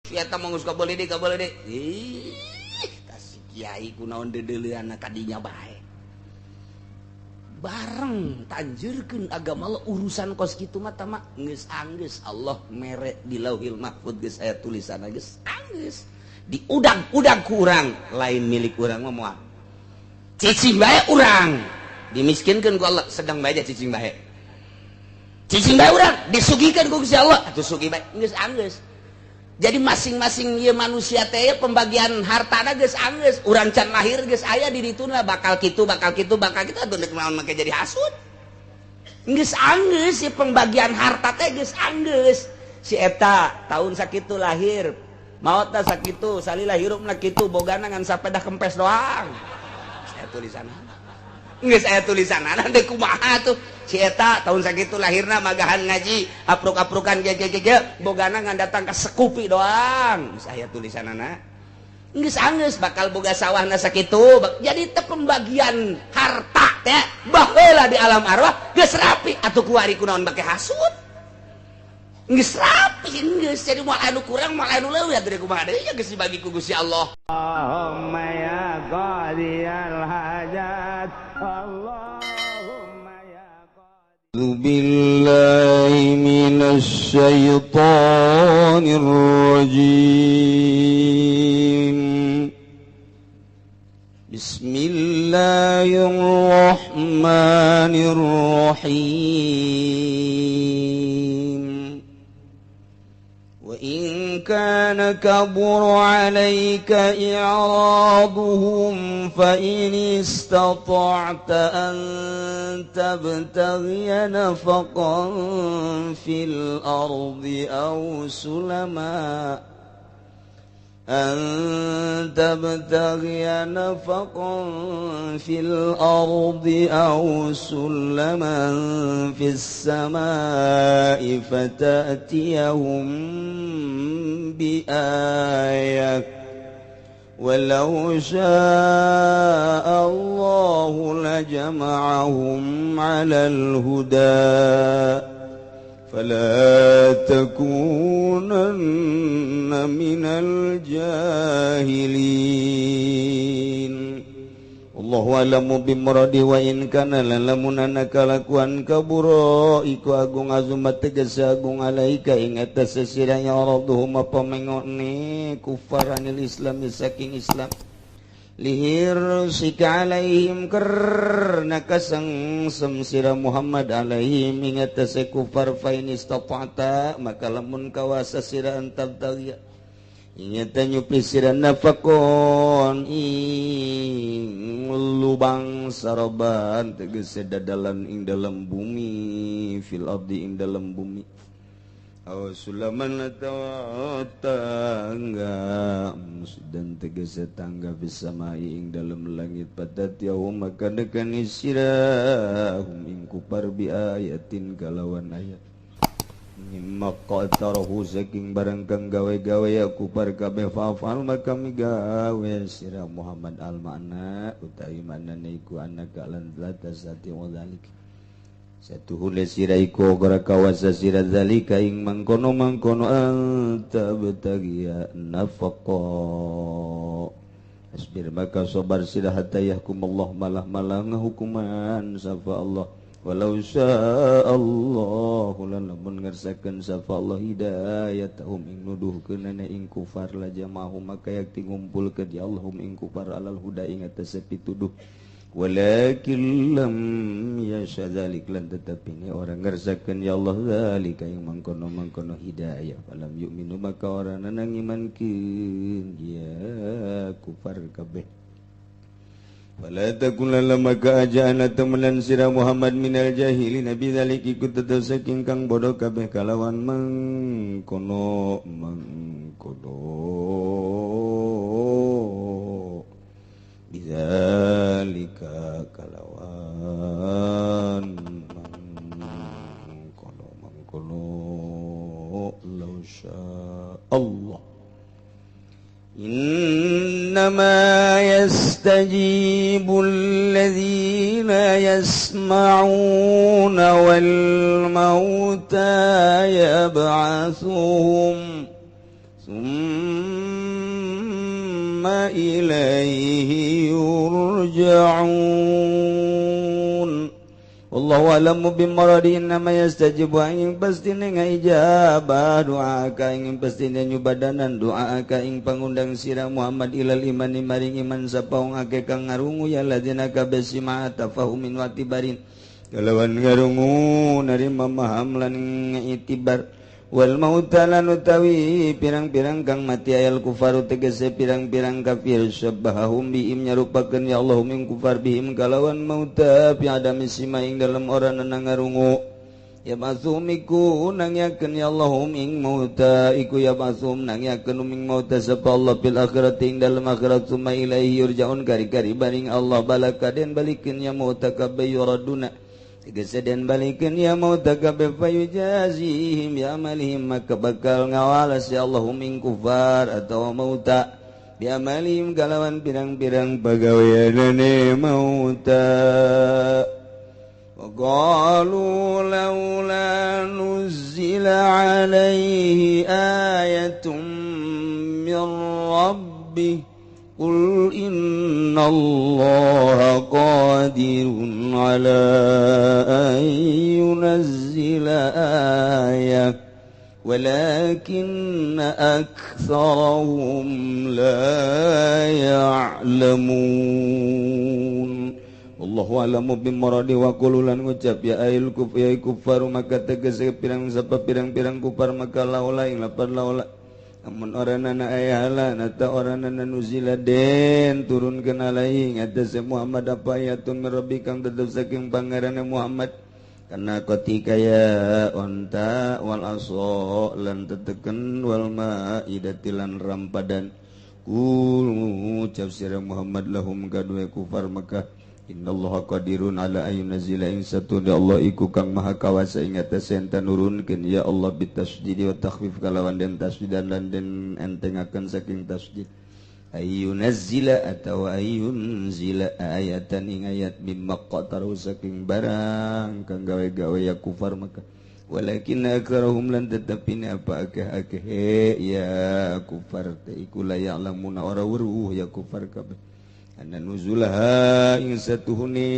Eta mah geus boleh deh, boleh deh. Tas si kiai kunaon deudeuleunna kadinya bae. Bareng tanjurkeun agama Allah urusan kos kitu mah tama geus anggeus Allah mere di Lauhil Mahfuz geus aya tulisanna geus anggeus. Diudang-udang ku urang, lain milik urang mah moal. Cicing bae urang. Dimiskinkeun ku Allah, sedang bae cicing bae. Cicing bae urang disugikeun ku Gusti Allah, atuh sugi bae geus anggeus. Jadi masing-masing ieu manusia teh pembagian hartana geus anggeus, urang can lahir geus aya di dituna bakal kitu atuh deuk naon make jadi hasud. Geus anggeus si pembagian harta teh geus anggeus. Si eta tahun sakitu lahir, maotna sakitu, salila hirupna kitu, bogana ngan sapedah kempes doang. Saya tulisanna. Geus aya tulisanna teh kumaha tuh. Si eta tahun sakitu lahirna magahan ngaji apruk-aprukan ge bogana ngan datang ke sekupi doang geus aya tulisanana geus anggeus bakal boga sawahna sakitu jadi teh pembagian harta teh baheula di alam arwah geus rapi atuh kuari kunaon make hasud geus rapi geus jadi moal anu kurang moal anu leuwih atuh kumaha deui geus dibagi ku Gusti Allah. Allahumma ya qadiyal hajat Allah billahi minasyaitonir rajim. Bismillahirrahmanirrahim. Wa in kana kabura 'alaika i'raduhum fa in istata'ta an tabtaghiya nafaqan fil ardi aw sulama أن تبتغي نفقا في الأرض أو سلما في السماء فتأتيهم بآية ولو شاء الله لجمعهم على الهدى فلا تكونن من الجاهلين. Allahu a'lamu bimuradi wa in kana lalamun kalakuan kabura iku agung azumat tegas agung alaika ing atas sesiranya araduhum apa mengone kufaranil islami saking Islam lihir sika alaihim karena kasang semsira Muhammad alaihim ingat sekufar fain istata'ta maka lamun kawasa sira antab tagya ingat nyupi sira nafakon ing lubang saraban tegese dadalan ing dalam bumi fil abdi ing dalam bumi aw sulaman atawa tangga dan tegese tangga bisa mai ing dalam langit padat yaum maka dekan isirahum ing kupar bi ayatin kalawan ayat mimma qatarahu saking barang kang gawe-gawe ya kupar kabeh fa'al maka migawe sira Muhammad al makna utawi manane iku anak lan latasati wadzalik satu hule siraiku ogara kawasa sira zalika ing mangkono anta betagia nafaqa asbir maka sabar sira hatta yahkum Allah malah hukuman safa Allah walau sya'allahu lamun ngersakeun safa Allah hidayatahum ing nuduhkeun ing kufar la jama'hum maka yakti ngumpulkeun ya Allahum ing kufar alal huda ing atas pituduh walakin lam yasha dzalik lan tetapi ini orang ngersakeun ya Allah zalika yang mangkono hidayah falam yu'minu maka orang nang imankeun ya kufar kabeh wala takun maka ajaan temenan sira Muhammad minal jahilin nabi zalik ikut tetep saking kang bodoh kabeh kalawan mangkono bizalika kalawan mangkono law syaa Allah innama yastajibul ladzina yasma'una wal mauta yab'atsuhum summa ilaihi yurja'un. Wallahu a'lamu bimaradi innama yastajibu ing pastine ngaijabah doa ka ing pastine nyubadanan doa ka ing pangundang sira Muhammad ilal iman maring iman sapaung ake kang ngarungu ya ladina kabasima tafahumin wa tibarin kalawan ngarungu narima maham lan ngitibar wal mautalan utawi pirang-pirang kang mati ayal kufaru tegese pirang-pirang kafir syabahum biim nyarupakeun ya Allah min kufar bihim kalawan mauta fi adami simaing dalam orang nangarungu ya masumiku nangyakeun ya Allah min mauta iku ya masum nangyakeun min mauta sapa Allah fil akhirati ing dalam akhirat summa ilaihi yurjaun kari-kari baring Allah balakaden balikeun ya mauta kabeh yuraduna Geseden balikin ya mau tagabe fayujazihim ya amalihim maka bakal ngawalas ya Allahum ing kufar atau mauta bi amalihim kalawan pirang-pirang pagaweanane mauta wa qalu laula nuzila alaihi ayatun min rabbih Qul innallaha qadirun ala an yunazzila ayah walakinna aktsarahum la ya'lamun Wallahu a'lamu bimaradi wa qululan ngucap ya ayil kufar maka tegese pirang sapa pirang-pirang kufar maka laula ing lapar laula amun oranana ayahala nata oranana nuzila den turun kenalai ngatas Muhammad apa ayatun merabi kang tetap saking pangarana Muhammad karena ketika ya onta wal aso lan teteken wal maidatilan rampadan kul ucap sira Muhammad lahum kadue kufar Makkah innallaha qadirun ala ayyunazila ing satuna Allah iku kang maha kawasa ing atase enten nurunkeun ya Allah bitasydid wa takhfif kalawan den tasdidan lan den entengaken saking tasdid ayyunazila atau ayyunzila ayatan ing ayat mimma qataru saking barang kang gawe-gawe ya kufar maka walakin akrahum lan tetapine apa akeh-akeh ya kufar te iku la ya'lamuna ora weruh ya kufar kabeh anna nuzulaha ing satuhune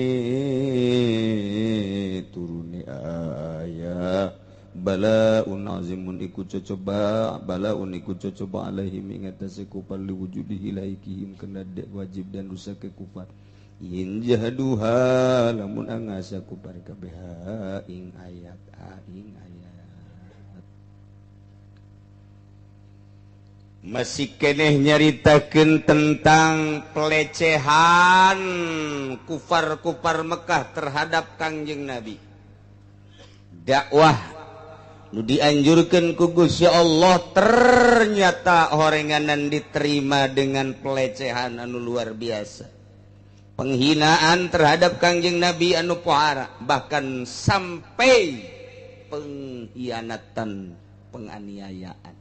turune aya balaun azimun iku cocoba balaun iku cocoba alaihim ing atase kufar liwujudihi laikihim kena wajib dan rusak ke kufar in jahaduha lamun angasa kufar kabeh ing ayat ing ayat masih keneh nyaritakeun tentang pelecehan kufar-kufar Mekah terhadap Kangjeng Nabi. Dakwah nu dianjurkeun ku Gusti Allah ternyata horenganan diterima dengan pelecehan anu luar biasa. Penghinaan terhadap Kangjeng Nabi anu pohara bahkan sampai pengkhianatan, penganiayaan.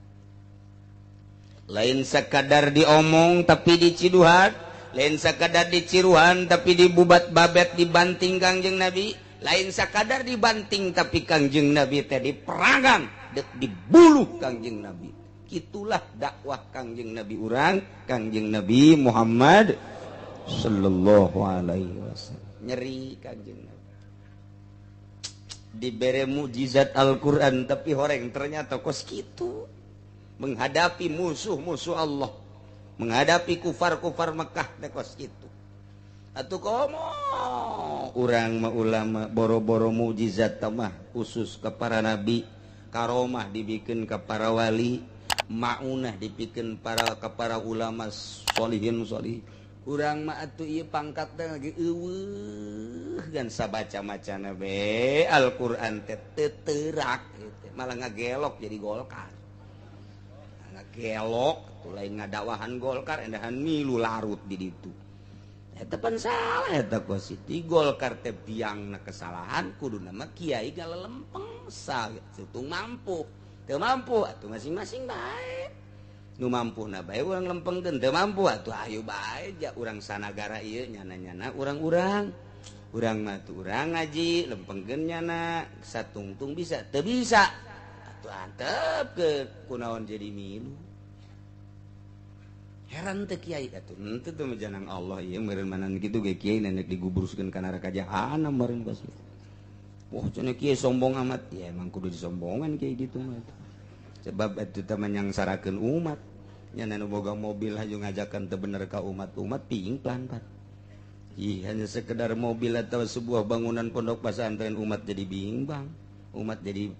Lain sekadar diomong tapi diciduhan, lain sekadar diciruhan tapi dibubat babet dibanting Kangjeng Nabi, lain sekadar dibanting tapi Kangjeng Nabi teh diperangan dek dibuluh Kangjeng Nabi. Itulah dakwah Kangjeng Nabi urang Kangjeng Nabi Muhammad sallallahu alaihi wasallam. Nyeri Kangjeng Nabi dibere mukjizat Al-Qur'an tapi horeng ternyata kos kitu menghadapi musuh-musuh Allah, menghadapi kufar-kufar Mekah dekos itu. Atuh komo urang mah ulama boro-boro mukjizat mah khusus ka para nabi, karomah dibikeun ka para wali, maunah dibikeun ka para ulama sholihin sholih. Urang mah atuh ieu pangkatna lagi eueuh gan sabaca macana be Al-Qur'an teh teu teurak malah ngagelok jadi Golkar. Gelok tuh lain ngadawahan Golkar endahan milu larut di ditu eta pan salah eta positi Golkar teh biangna kesalahan kudu nama kiai galelempeng sa situng mampu teu mampu atuh masing-masing bae nu mampuna bae urang lempengkeun teu mampu atuh ayo bae ja urang sanagara ieu nyana-nyana urang-urang urang mah tuh urang ngaji lempengkeun nyana satungtung bisa teu bisa atuh antep ke kunaon jadi milu. heran teh kiai atuh henteu teh janang Allah ieu meureun manan kitu ge kiai nenek diguburuskeun ka neraka jahanam meureun kos. Wah cenah kiai sombong amat. Ya emang kudu disombongan kiai ditu mah. Sebab atuh teh menyangsarakeun umat. Nya nu boga mobil haju ngajakan teu bener ka umat piingplan pan. Ih hanya sekedar mobil atau sebuah bangunan pondok pesantren umat jadi bimbang. Umat jadi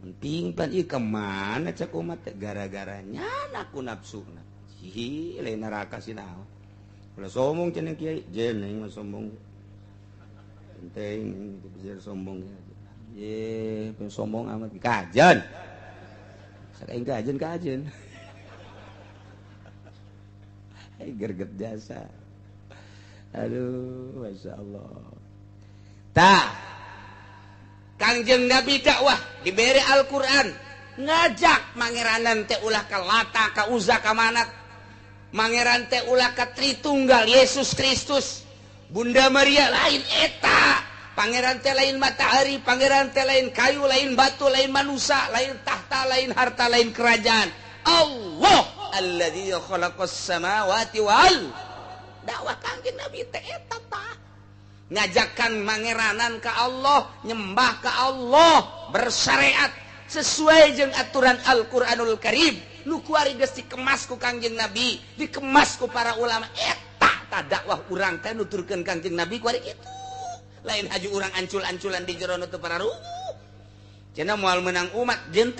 piingplan ieu kemana cek umat gara-gara nyana ku nafsuna. Hi lain neraka sih naon. Ulah sombong cenah kiai, jen aing mah sombong. Penting itu bisa sombong. Ye, sombong amat kajen. Sakaing kajen. Ai gerget jasa. Aduh, Masya Allah. Tah. Kangjeng Nabi dakwah diberi Al-Qur'an, ngajak mangeranan teh ulah ka Lata, ka Uzza, ka Manat. Mangeran teh ulah ka Tritunggal Yesus Kristus. Bunda Maria lain eta. Pangeran teh lain matahari, pangeran teh lain kayu, lain batu, lain manusia, lain tahta, lain harta, lain kerajaan. Allah alladzi khalaqas samawati wal. Dakwah Kangjeng Nabi teh eta tah. Ngajakan mangeranan ka Allah, nyembah ka Allah, bersyariat sesuai jeung aturan Al-Qur'anul Karim. Nu kuari geus dikemas ku Kangjeng Nabi, dikemas ku para ulama. Eta tah dakwah urang teh nuturkeun Kangjeng Nabi kuari kitu. Lain haju urang ancul-anculan di jero nu teu pararuh. Cenah moal meunang umat jeung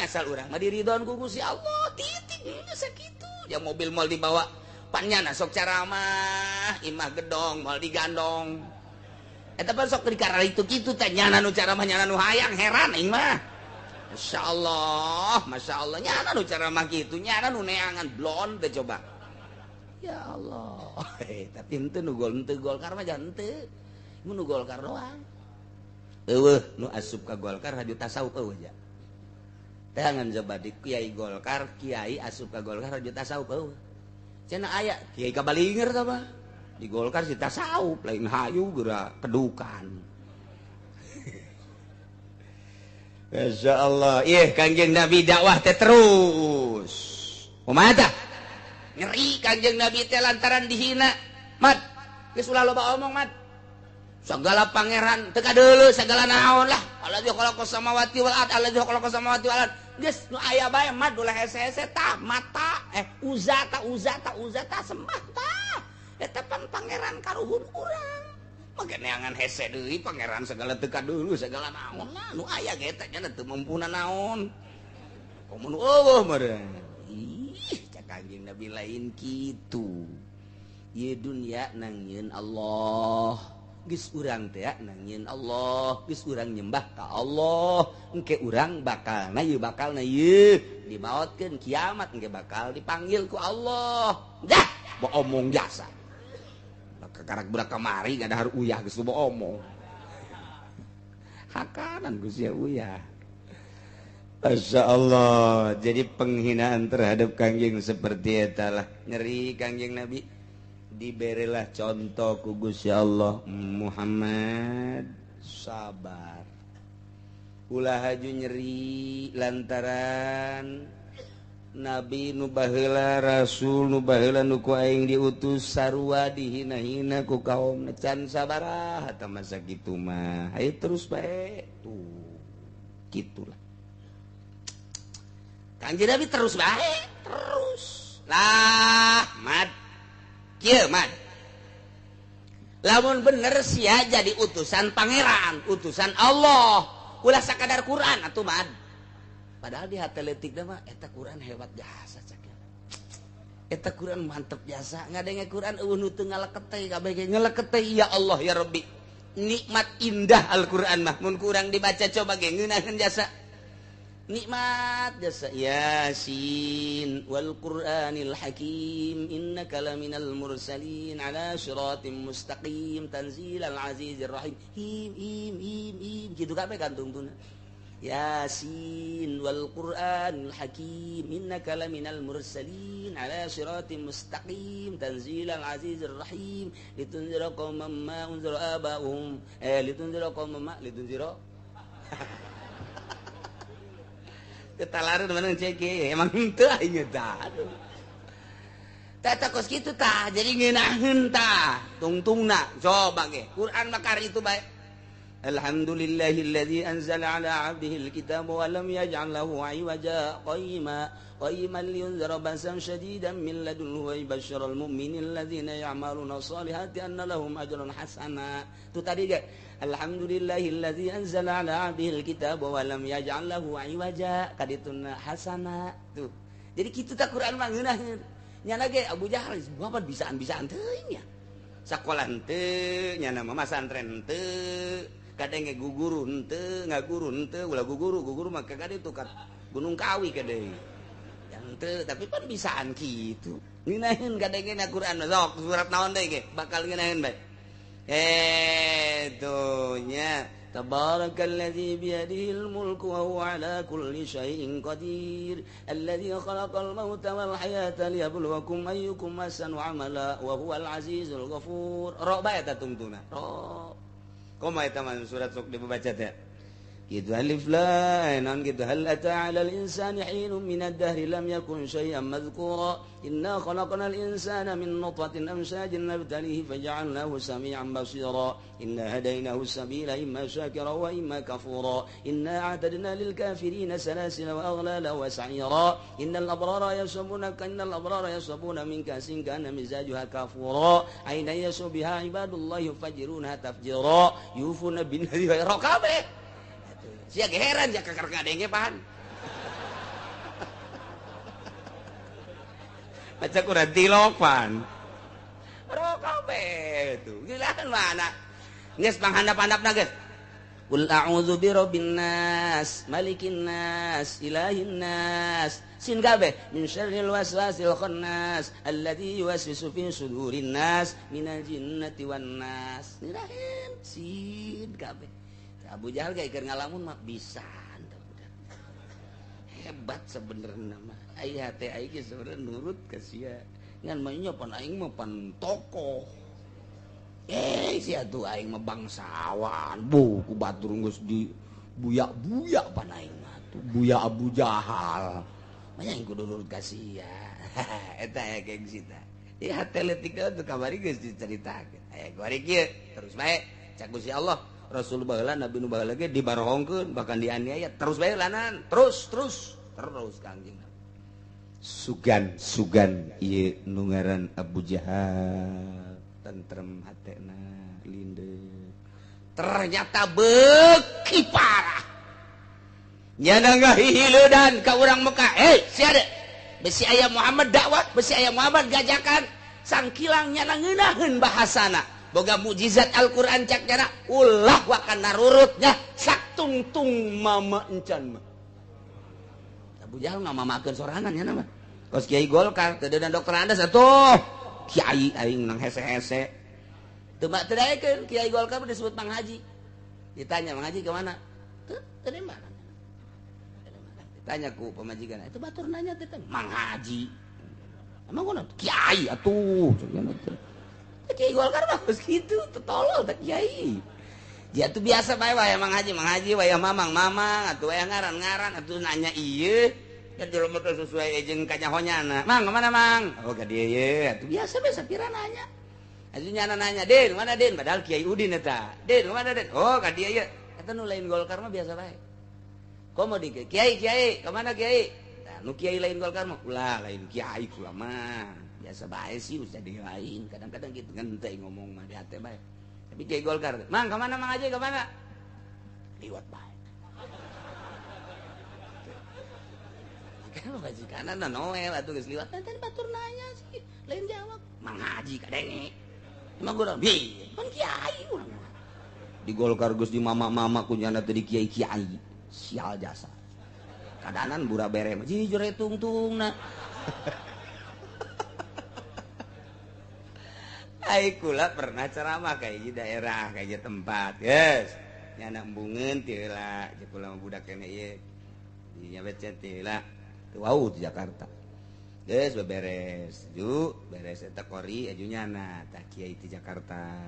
asal urang mah diridon ku Gusti Allah, titik geus sakitu. Ya mobil moal dibawa pannyana sok caramah, imah gedong moal digandong. Eta pan sok dikarari kitu teh nyana nu caramah nyana nu hayang heran aing mah. Masya Allah, nyana nu caramah kitu, nyana nu neangan blond teh coba. Ya Allah, tapi henteu nu Golkar mah jangan henteu. Mun nu Golkar doang. Eueuh nu asup ka Golkar haju tasawuf eueuh ja. Teh ngan coba di kiai Golkar, kiai asup ka Golkar haju tasawuf eueuh. Cenah aya kiai kabalinger tah mah. Di Golkar si tasawuf lain hayu geura kedukan. Masya Allah. Ih Kangjeng Nabi dakwah teh terus. Kumaha tah? Ngeri Kangjeng Nabi teh lantaran dihina. Mat, geus ulah loba omong mat. Segala pangeran teu kadeuleu segala naon lah. Alladzi khalaqas samawati wal ard, alladzi khalaqas samawati wal ard. Geus nu aya bae mat ulah hese-hese tah mata Uzza tah sembah tah. Eta pan pangeran karuhun urang. Mage neangan hese deui pangeran segala teu kadeuleu segala naon lah. Nu aya ge eta nya teu mampuna naon. Komo nu eueuh meureun. Ih, cak Kangjeng Nabi lain kitu. Ieu dunya nangieun Allah. Geus urang teh nangieun Allah, geus urang nyembah ka Allah. Engke urang bakalna ieu dibaotkeun kiamat engke bakal dipanggil ku Allah. Dah, bo omong jasa. Karak budak kamari gak ada harus uyah geus loba omong. Hakanan geus ya uyah. Masya Allah. Jadi penghinaan terhadap Kangjeng seperti eta lah. Nyeri Kangjeng Nabi. Diberilah contoh ku Gusti Allah, Muhammad sabar. Ulah haju nyeri lantaran Nabi nu baheula Rasul nu baheula nu ku aing diutus sarua dihina-hina ku kaumna can sabaraha tah masa kitu mah. Hayu terus bae. Tuh. Gitulah. Kangjeng Nabi terus bae, terus. Lah, Mad. Kieu, Mad. Lamun bener sia jadi utusan pangeran, utusan Allah. Ulah sakadar Quran atuh, Mad. Padahal di hateletikna mah eta Quran hebat jasa cak. Eta Quran mantep jasa. Ngadenge Quran eueuh nu teu ngaleket teh kabeh ge ngaleket teh ya Allah ya Rabbi. Nikmat indah Al-Qur'an mah mun kurang dibaca coba ge ngeunaheun jasa. Nikmat jasa Yasin wal Qur'anil Hakim innaka laminal mursalin ala siratim mustaqim tanzilal azizir rahim. Him kitu kabeh gantungtuna. Yasin wal Qur'anil Hakim innaka laminal mursalin ala siratim mustaqim tanzilal azizir rahim litunzira qauman ma unzira abahum litunzira qauman ma litunzira ketalareun mana cek emang henteu aing eta. tata kos kitu tah jadi ngeunaheun tah tungtungna coba ge Quran makar itu bae Alhamdulillahilladzi anzala ala 'abdihi alkitaba wa lam yaj'al lahu 'iwaja qayyiman liyunzira ba'san shadidan min ladunhu wa yubashshiral mu'minina alladzina ya'maluna shalihati anna lahum ajran hasana. Tu tadi ge Alhamdulillahilladzi anzala ala 'abdihi alkitaba wa lam yaj'al lahu 'iwaja kadituna hasana. Tuh. Jadi kitu tah Quran mah ngeunaheun. Nya ge Abu Jahal bapak bisaan-bisaan teuing ya. Sakola henteu, nya nama masantren henteu. Kadang guguru henteu, ngaguru henteu, ulah guguru mah kagade itu kan Gunung Kawi kade. Yang henteu tapi pan bisaan kitu. Ngeunaheun kadang Al-Qur'an sok surat naon deui ge bakal ngeunaheun bae. Tuh nya Tabarakalladzi biyadihil mulku wa huwa ala kulli syai'in qadir alladzi khalaqal mauta wal hayata liyabluwakum ayyukum ahsanu amala wa huwal azizul ghafur. Ro bae ta tungtuna. Ro. Komo eta mah surat sok dibaca teh. Gitu alif lam non gitu hal ata 'alal insani hinun minad dahri lam yakun syai'an madhkura inna khalaqnal insana min nutfatin amshajin nabtalihi faj'alnahu sami'an basira inna hadainahu sabila imma syakira wa imma kafura inna a'tadna lil kafirina salasila wa aghlala wa sa'ira innal abrara yashrabuna min kasin kana mizajuha kafura aina yasbiha ibadullahi yufajjiruna tafjira yufuna bin nadhi wa raqabe. Sia heran ya kakar kadenge pahan. Baca Quran tilok pan. Rokabe itu. Gilaan mana? Geus panghandap-handapna geus. Qul a'udzu birabbin nas, malikin nas, ilahin nas. Sin kabeh min syarril waswasil khannas alladzi yuwaswisu fi sudurin nas minal jinnati wan nas. Nirahin sin kabeh. Abu Jahal kayak keur ngalamun mah bisa hebat sebenarnya mah aya teh aing ge sebenarnya nurut ka sia ngan mah nya pan aing mah pan tokoh sia tuh aing mah bangsawan ku batur geus di buyak-buyak pan aing mah tuh buyak Abu Jahal mah aing kudu nurut ka sia eta aya gengsi tah ieu hateleutik teh kamari geus dicaritakeun aya gori kieu terus bae cak Gusti Allah Rasul baheula Nabi nu baheula ge dibarohongkeun bahkan dianiaya terus bae lanan terus kangjeng sugan ieu nu ngaran Abu Jahal tentrem hatena lindeu ternyata beuki parah nyana ngahihileudan ka urang Mekah sia de besi aya Muhammad dakwah besi aya Muhammad gajakan sangkilang nyana ngeunaheun bahasana boga mukjizat Al-Qur'an cak jana ulah wakan narurutnya sak tungtung mama encan mah Abu Jahal ngamamakeun sorangan nya mah kos Kiai Golkar teu dan dokter Andes atuh Kiai aing nang hese-hese teu mah teu daekeun Kiai Golkar disebut Mang Haji ditanya Mang Haji ke mana teu dari mana ditanya ku pamajikan itu batur nanya teh Mang Haji emang kunaon Kiai atuh Kiai Golkar bagus gitu, tolol tak Kiai. Dia tuh biasa bae Mang Haji, wayah mamang, atuh wayah ngaran, atuh nanya ieu. Kan jelema teh sesuai jeung kanyahonyana. Mang, kemana Mang? Oh, ka dieu ye, atuh biasa sapira nanya. Atuh nyana nanya, "Den, mana Den?" Padahal Kiai Udin eta. "Den, kemana Den?" Oh, ka dieu ye. Eta nu lain Golkar mah biasa bae. Komo di Kiai, kemana Kiai? Nah, nu Kiai lain Golkar mah ulah lain Kiai kula mah. Biasa bae sih usah dilain kadang-kadang gitu kan teh ngomong mah di hate bae tapi Kiai Golkar Mang kemana Mang Haji kemana liwat bae kan majikanna Noel atuh geus liwat teh batur nanya sih lain jawab Mang Haji kadenge emang gua bi kan Kiai urang di Golkar geus di mama-mama kunyana teh di Kiai sial jasa kadanan bura bere mah jujur tungtungna Ai kula pernah ceramah kayak di daerah kayak tempat, guys. Nyana embungeun ti heula, jeung kula mah budak kene ieu. Nya becet ti heula. Teu wau di Jakarta. Geus beberes, ju beres eta kori aju nyana tah kiai ti Jakarta.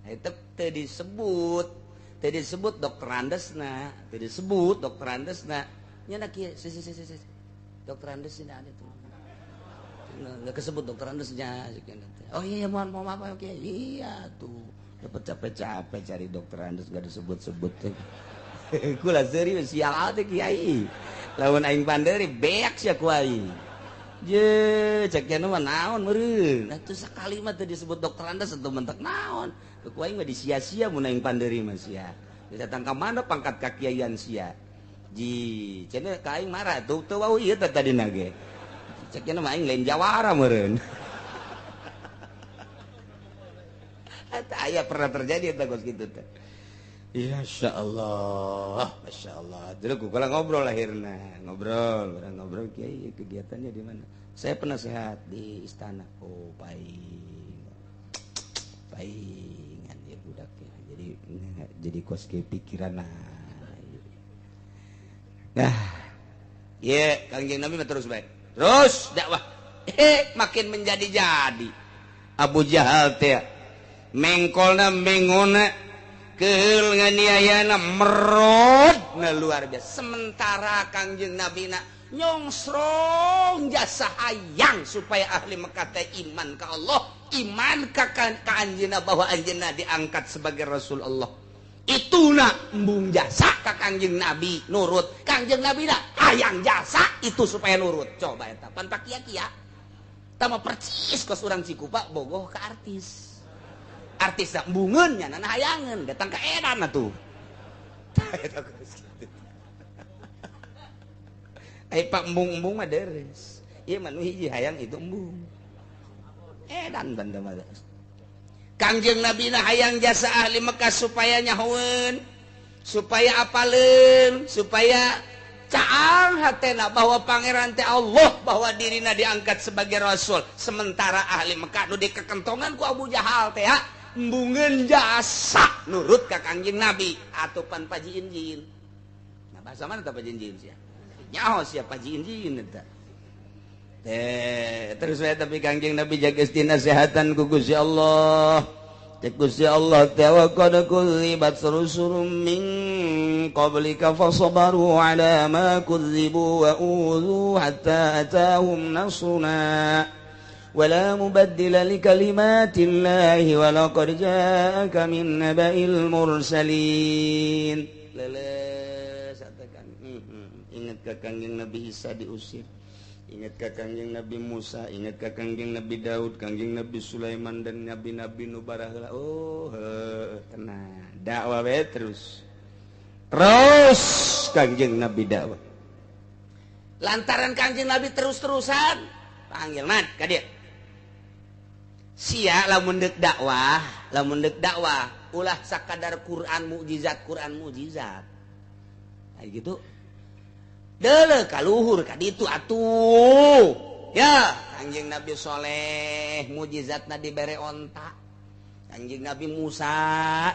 Eta teu disebut dokter Andesna, Nyana kieu, Dokter Andes ini ada tuh. nggak kesebut dokter Andesnya. Oh iya mohon maaf oke iya tuh dapat capek-capek cari dokter Andes nggak disebut-sebut. Kula serius sial teh kiai. Lawan aing panderi beak sia ku aing. Je cek nya mah naon meureun. Atuh sakali mah teu disebut dokter Andes atuh mentek naon. Ku aing mah disia-sia mun aing panderi mah sia. Datang ka mana pangkat kakiaian sia. Ji, cenah ka aing marah tuh teu wau ieu teh tadina ge. Ceknya mah aing lain jawara meureun. Eta aya pernah terjadi eta kos kitu teh. Ya masyaallah, masyaallah. Dulu kula ngobrol lahirna, ngobrol kiai kegiatannya di mana? Saya penasehat di istana. Oh, paingan dia budaknya. Jadi kos ke pikiran nah. Nah, iya, Kangjeng Nabi terus baik. Terus dakwah. Makin menjadi-jadi. Abu Jahal teh mengkolna mengona keul nganiayana merod na luar biasa. Sementara Kangjeng Nabi na nyongsrong jasa hayang supaya ahli Mekah teh iman ka Allah, iman ka anjeunna bahwa anjeunna diangkat sebagai Rasul Allah. Ituna embung jasa ka Kangjeng Nabi nurut. Kangjeng Nabi na hayang jasa itu supaya nurut. Coba eta pan pakia-kia. Tama percis kos urang Cikupa bogoh ka artis. Artis da embungeun nya na hayangeun datang ka edan atuh. Ai pak embung-embung mah deres. Ieu mah nu hiji hayang itu embung. Edan banda mah. Kangjeng Nabi na hayang jasa ahli Mekah supaya nyahoeun, supaya apaleun, supaya caang hatena bahwa pangeran teh Allah, bahwa dirina diangkat sebagai rasul. Sementara ahli Mekah nu dikekentongan ku Abu Jahal teh embungeun jasa nurut ka Kangjeng Nabi atupan Paji Injin. Nah bahasa mana teh Paji Injin sia? Nyaho sia Paji Injin eta. Terus saya tapi Kangjeng Nabi jaga istinasehatan ku Gusti Allah. Gusti Allah wa qad kudzibat rusulun min qablika fasabaru ala ma kudzibu wa udzu hatta atahum nasruna wala mubaddila likalimatillahi wa laqad ja'aka min naba'il mursalin. Leles katakan ingat ka Kangjeng Nabi Isa diusir. Ingat ka Kangjeng Nabi Musa, ingat ka Kangjeng Nabi Daud, Kangjeng Nabi Sulaiman dan nabi-nabi nu baraheula. Oh, tenang. Dakwah we terus. Terus Kangjeng Nabi dakwah. Lantaran Kangjeng Nabi terus-terusan panggilna ka dieu. Sia lamun deuk dakwah, ulah sakadar Quran mukjizat. Kayak gitu. Deuleu ka luhur ka ditu atuh. Ya, Kangjeng Nabi Soleh mukjizatna dibere onta. Kangjeng Nabi Musa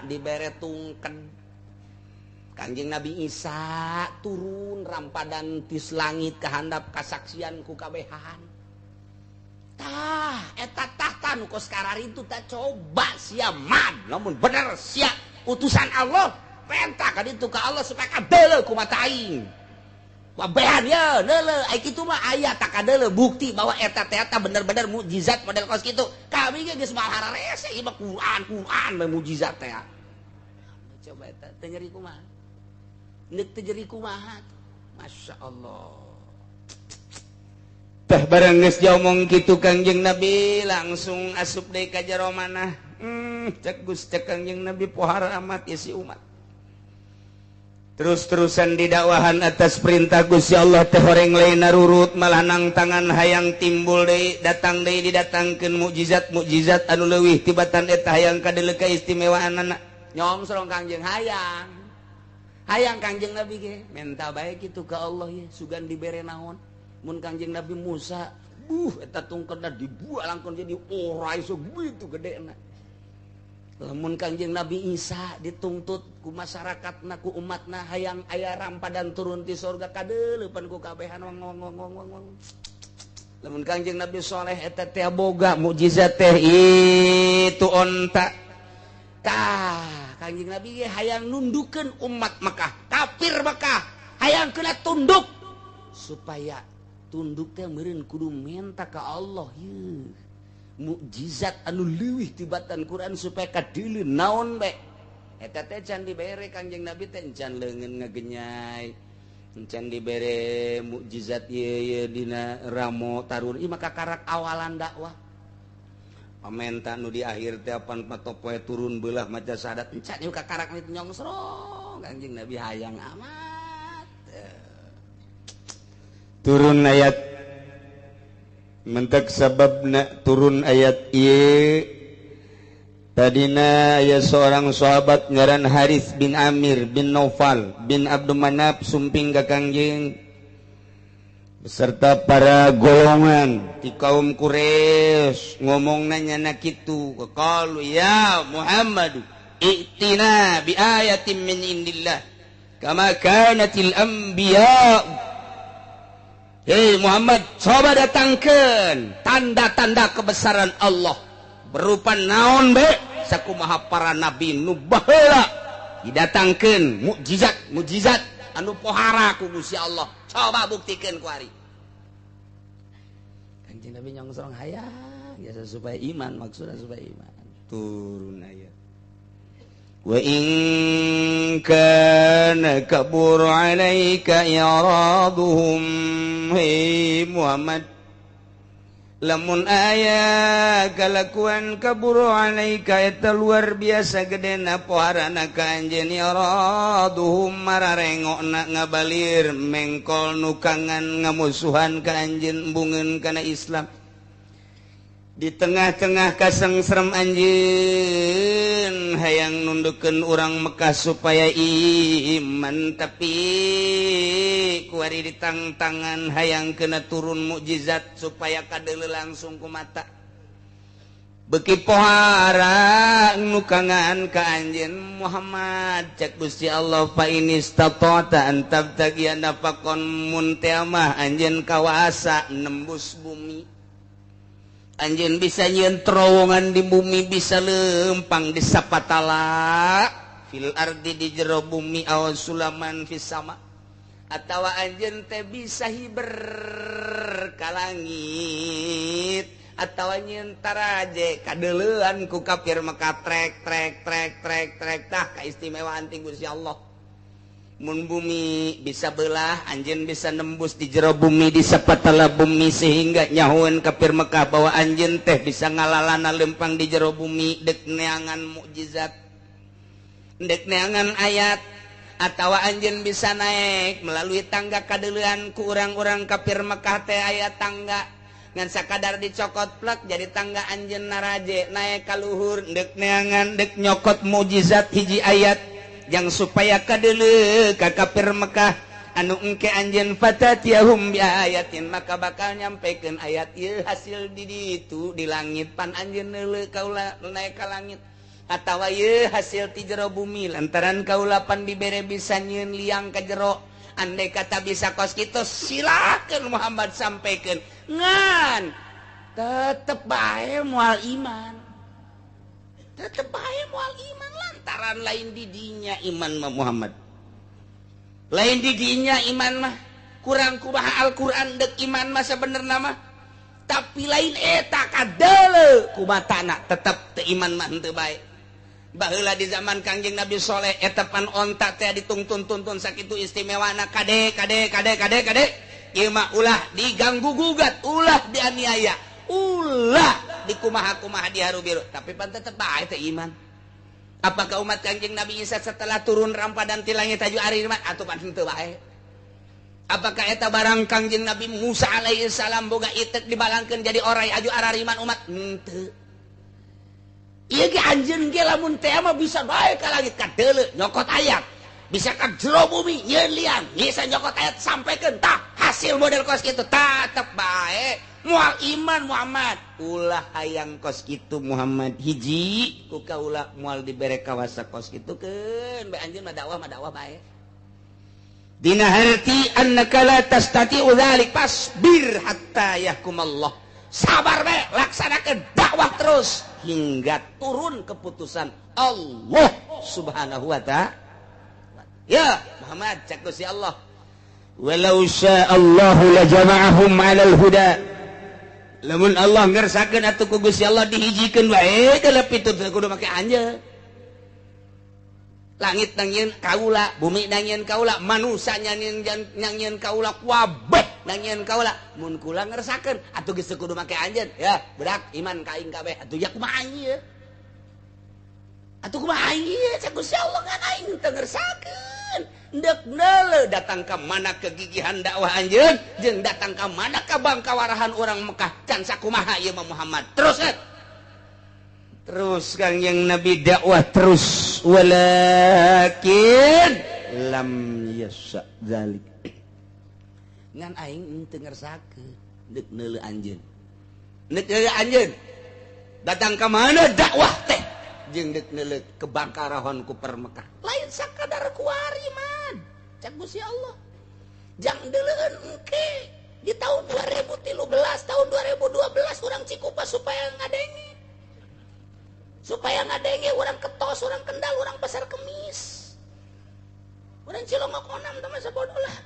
dibere tungked. Kangjeng Nabi Isa turun rampadan tis langit kahandap kasaksian ku kabehan. Tah, eta tahta nu kos kararitu tah coba sia mad lamun bener sia utusan Allah perintah ka ditu ka Allah supaya kadeuleu ku mata aing. Wabehan ya, deuleu ai kitu mah aya tak kadeuleu bukti bahwa eta teh bener-bener mukjizat model kos kitu. Kami ge geus mahara rese ieu mah Quran mah mukjizat teh. Coba eta teu nyeri kumaha. Neuk teu nyeri kumaha. Masyaallah. Tah barang geus diomong kitu Kangjeng Nabi langsung asup deui ka jero manah. Cek Gus cek Kangjeng Nabi pohara amat ya si umat. Terus-terusan didakwahan atas perintah Gusti Allah teh horeng lain narurut malah nang tangan hayang timbul deui datang deui didatangkeun mukjizat anu leuwih tibatan eta hayang kadeuleu kaistimewaanna nyomsrong Kangjeng hayang Kangjeng Nabi ge menta bae kitu ka Allah ye sugan dibere naon mun Kangjeng Nabi Musa eta tungkedna dibualangkeun jadi orai sagitu gedena. Lamun Kangjeng Nabi Isa dituntut ku masyarakatna ku umatna hayang aya rampadan turun ti surga kadeuleupan ku kabehan wong. Lamun Kangjeng Nabi Soleh eta teh boga mukjizat teh itu onta. Tah Kangjeng Nabi ge hayang nundukeun umat Mekah, kafir Mekah hayang kena tunduk supaya tunduk teh meureun kudu minta ka Allah yeuh mukjizat anu leuwih tibatan Quran supaya kadeuleu naon bae eta teh can dibere Kangjeng Nabi teh can leungeun ngagenyai can dibere mukjizat ieu dina ramo tarun ieu maka karak awalan dakwah pamenta nu di akhir teh apan patopoe turun beulah maca syahadat can ieu kakarak itu nyongsrong Kangjeng Nabi hayang amat turun ayat mentek sababna turun ayat ieu tadina aya seorang sahabat ngaran Harits bin Amir bin Naufal bin Abdul Manaf sumping ka Kangjeng beserta para golongan di kaum Quraisy ngomong nanya kitu qalu ya Muhammad i'tina bi ayatin min indillah kama kanatil anbiya. Hei Muhammad, coba datangkan tanda-tanda kebesaran Allah berupa naon be sakumaha para nabi nu baheula didatangkeun mukjizat anu pohara ku Gusti Allah. Coba buktikeun ku ari. Kanjeng Nabi nyongsrong hayang biasa supaya iman maksudna supaya iman. Turun aya. Wa in kana kabur alaika iraduhum hei Muhammad lamun aya kalakuan kabur alaika eta luar biasa gedena poharana ka anjeun iraduhum mararengokna ngabalir mengkol nukangan ngamusuhan ka anjeun embungeun kana Islam di tengah-tengah kasengserem anjeun hayang nundukeun urang Mekah supaya iman tapi kuari ditangtangan hayang kena turun mukjizat supaya kadeuleu langsung ku mata beuki pohara nukangan ka anjeun Muhammad cek Gusti Allah fa inistata'ta an tabtaghiya nafaqan muntiamah anjeun kawasa nembus bumi anjeun bisa nyieun terowongan di bumi bisa lempang di sapatala fil ardi di jero bumi aw sulaman fis sama atawa anjeun teh bisa hiber ka langit atawa nyieun taraje kadeuleuan ku kafir Mekah trek tah kaistimewaan ti Gusti Allah mun bumi bisa belah anjeun bisa nembus di jero bumi di sapatala bumi sehingga nyahoeun kafir Mekah bahwa anjeun teh bisa ngalalana lempang di jero bumi dek neangan mukjizat dek neangan ayat atawa anjeun bisa naik melalui tangga kadeuleuan ku urang-urang kafir Mekah teh aya tangga ngan sakadar dicokot plek jadi tangga anjeun naraje naik ka luhur dek neangan dek nyokot mukjizat hiji ayat yang supaya kadeuleu ka kafir Mekah anu engke anjeun fatatiyahum bi ayatin maka bakal nyampekeun ayat ieu hasil di ditu di langit pan anjeun neuleu kaula naik ka langit atawa ieu hasil ti jero bumi lantaran kaula pan dibere bisa nyieun liang ka jero andai kata bisa kos kitu silakeun Muhammad sampekeun ngan tetep bae moal iman tetep bae moal iman lantaran lain di dinya iman mah Muhammad lain di dinya iman mah kurang kumaha Al-Qur'an dek iman mah sabenerna mah tapi lain eta kadeuleu kumatana tetep teu iman mah henteu bae baheula di zaman Kangjeng Nabi Soleh eta pan onta teh dituntun-tuntun sakitu istimewana kade ieu mah ulah diganggu gugat ulah dianiaya ulah dikumaha-kumaha diharu-biru tapi pan tetep bae teh iman. Apakah umat Kangjeng Nabi Isa setelah turun rampadan ti langit aju ari iman atuh pan henteu bae. Apakah eta barang Kangjeng Nabi Musa alaihi salam boga itek dibalangkeun jadi orai aju arariman umat henteu. Ieu ge anjeun ge lamun teh mah bisa bae ka langit kadeuleu nyokot ayat. Bisa ka jero bumi nyieun liang, bisa nyokot ayat sampekeun tah hasil model kos kitu tetep bae. Mual iman Muhammad ulah hayang kos kitu Muhammad hiji ku kaula mual dibere kawasa kos kitu keun bae anjeun mah dakwah bae dina harti annaka la tastati'u dzalik fasbir hatta yahkumallah sabar bae laksanakeun dakwah terus hingga turun keputusan Allah Subhanahu wa ta'ala ya Muhammad cek Gusti Allah walau sya'allahu la jama'ahum 'alal huda. Lamun Allah ngersakeun atuh ku Gusti Allah dihijikeun wae kalau pitud kudu make anjeun. Langit nangieun kaula, bumi nangieun kaula, manusia nangieun kaula, kabeh nangieun kaula. Mun kula ngersakeun atuh geus kudu make anjeun. Ya, budak iman ka aing kabeh. Atuh ya kumaha ieu? Atuh kumaha ieu? Cak Gusti Allah ngan aing teu ngersakeun. Dek neule datang ka mana kegigihan dakwah anjeun jeung datang ka mana ka bangkawarahan urang Mekah can sakumaha ieu mah Muhammad. Terus Kang yang Nabi dakwah terus walakin lam yasa zalik. Ngan aing teu ngersakeun dek neule anjeun. Dek neule anjeun datang ka mana dakwah teh jeung dek neule ke bangkarahan ku per Mekah. Lain sakadar kuari man. Cak Gusti Allah. Jang deuleueun engke di tahun 2013, tahun 2012 urang Cikupa supaya ngadenge. Supaya ngadenge urang Ketos, urang Kendal, urang Pasar Kemis. Urang Cilongok Onam teh masa bodoh lah.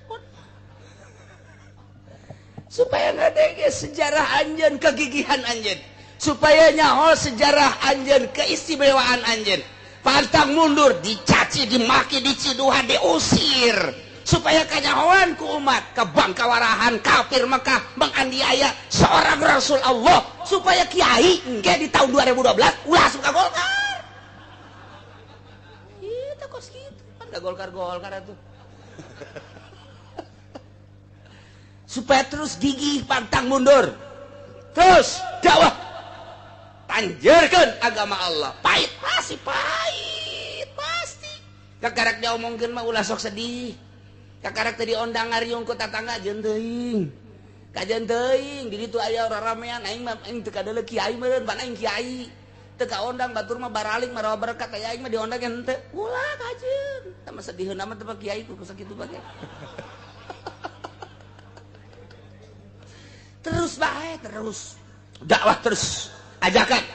Supaya ngadenge sejarah anjeun, kegigihan anjeun. Supaya nyaho sejarah anjeun, keistimewaan anjeun. Pantang mundur, dicaci, dimaki, diciduha, diusir. Supaya kanyahoan ku umat, kebangkawarahan kafir Mekah menganiaya seorang Rasul Allah. Supaya kiai engke di tahun 2012 ulah suka Golkar. Itu kos gitu, kan gak Golkar atuh. Supaya terus gigih, pantang mundur. Terus dakwah panjerkeun agama Allah. Pahit pasti pahit pasti. Kakarak diomongkeun mah ulah sok sedih. Kakarak teh diondang ngariung ku tatangga jeung teuing. Kajian teuing di ditu aya ramean aing mah aing teu kadeuleu kiai meureun pan aing kiai. Teu kaondang batur mah baralik marawa berkat aya aing mah diondang henteu. Ulah kajeun. Tah mah sediheuna mah teu kiai ku sakitu bae. Terus bae terus. Dakwah terus. Ajakan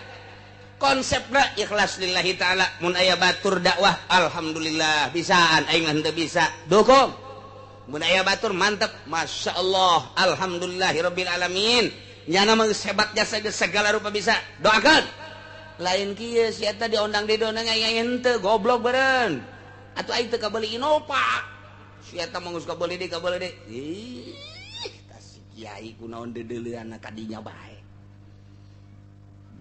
konsepna ikhlas lillahi ta'ala. Mun aya batur dakwah alhamdulillah bisaan aing mah henteu bisa dukung. Mun aya batur mantep masya Allah alhamdulillahirabbil alamin nyana mah hebat jasa segala rupa bisa doakan. Lain kieu si eta diondang di dona aya henteu goblok beureun atuh aing teu kabeuli Innova si eta mah geus kabeuli deui ih tah si kiai kunaon deuleuanna kadinya bae.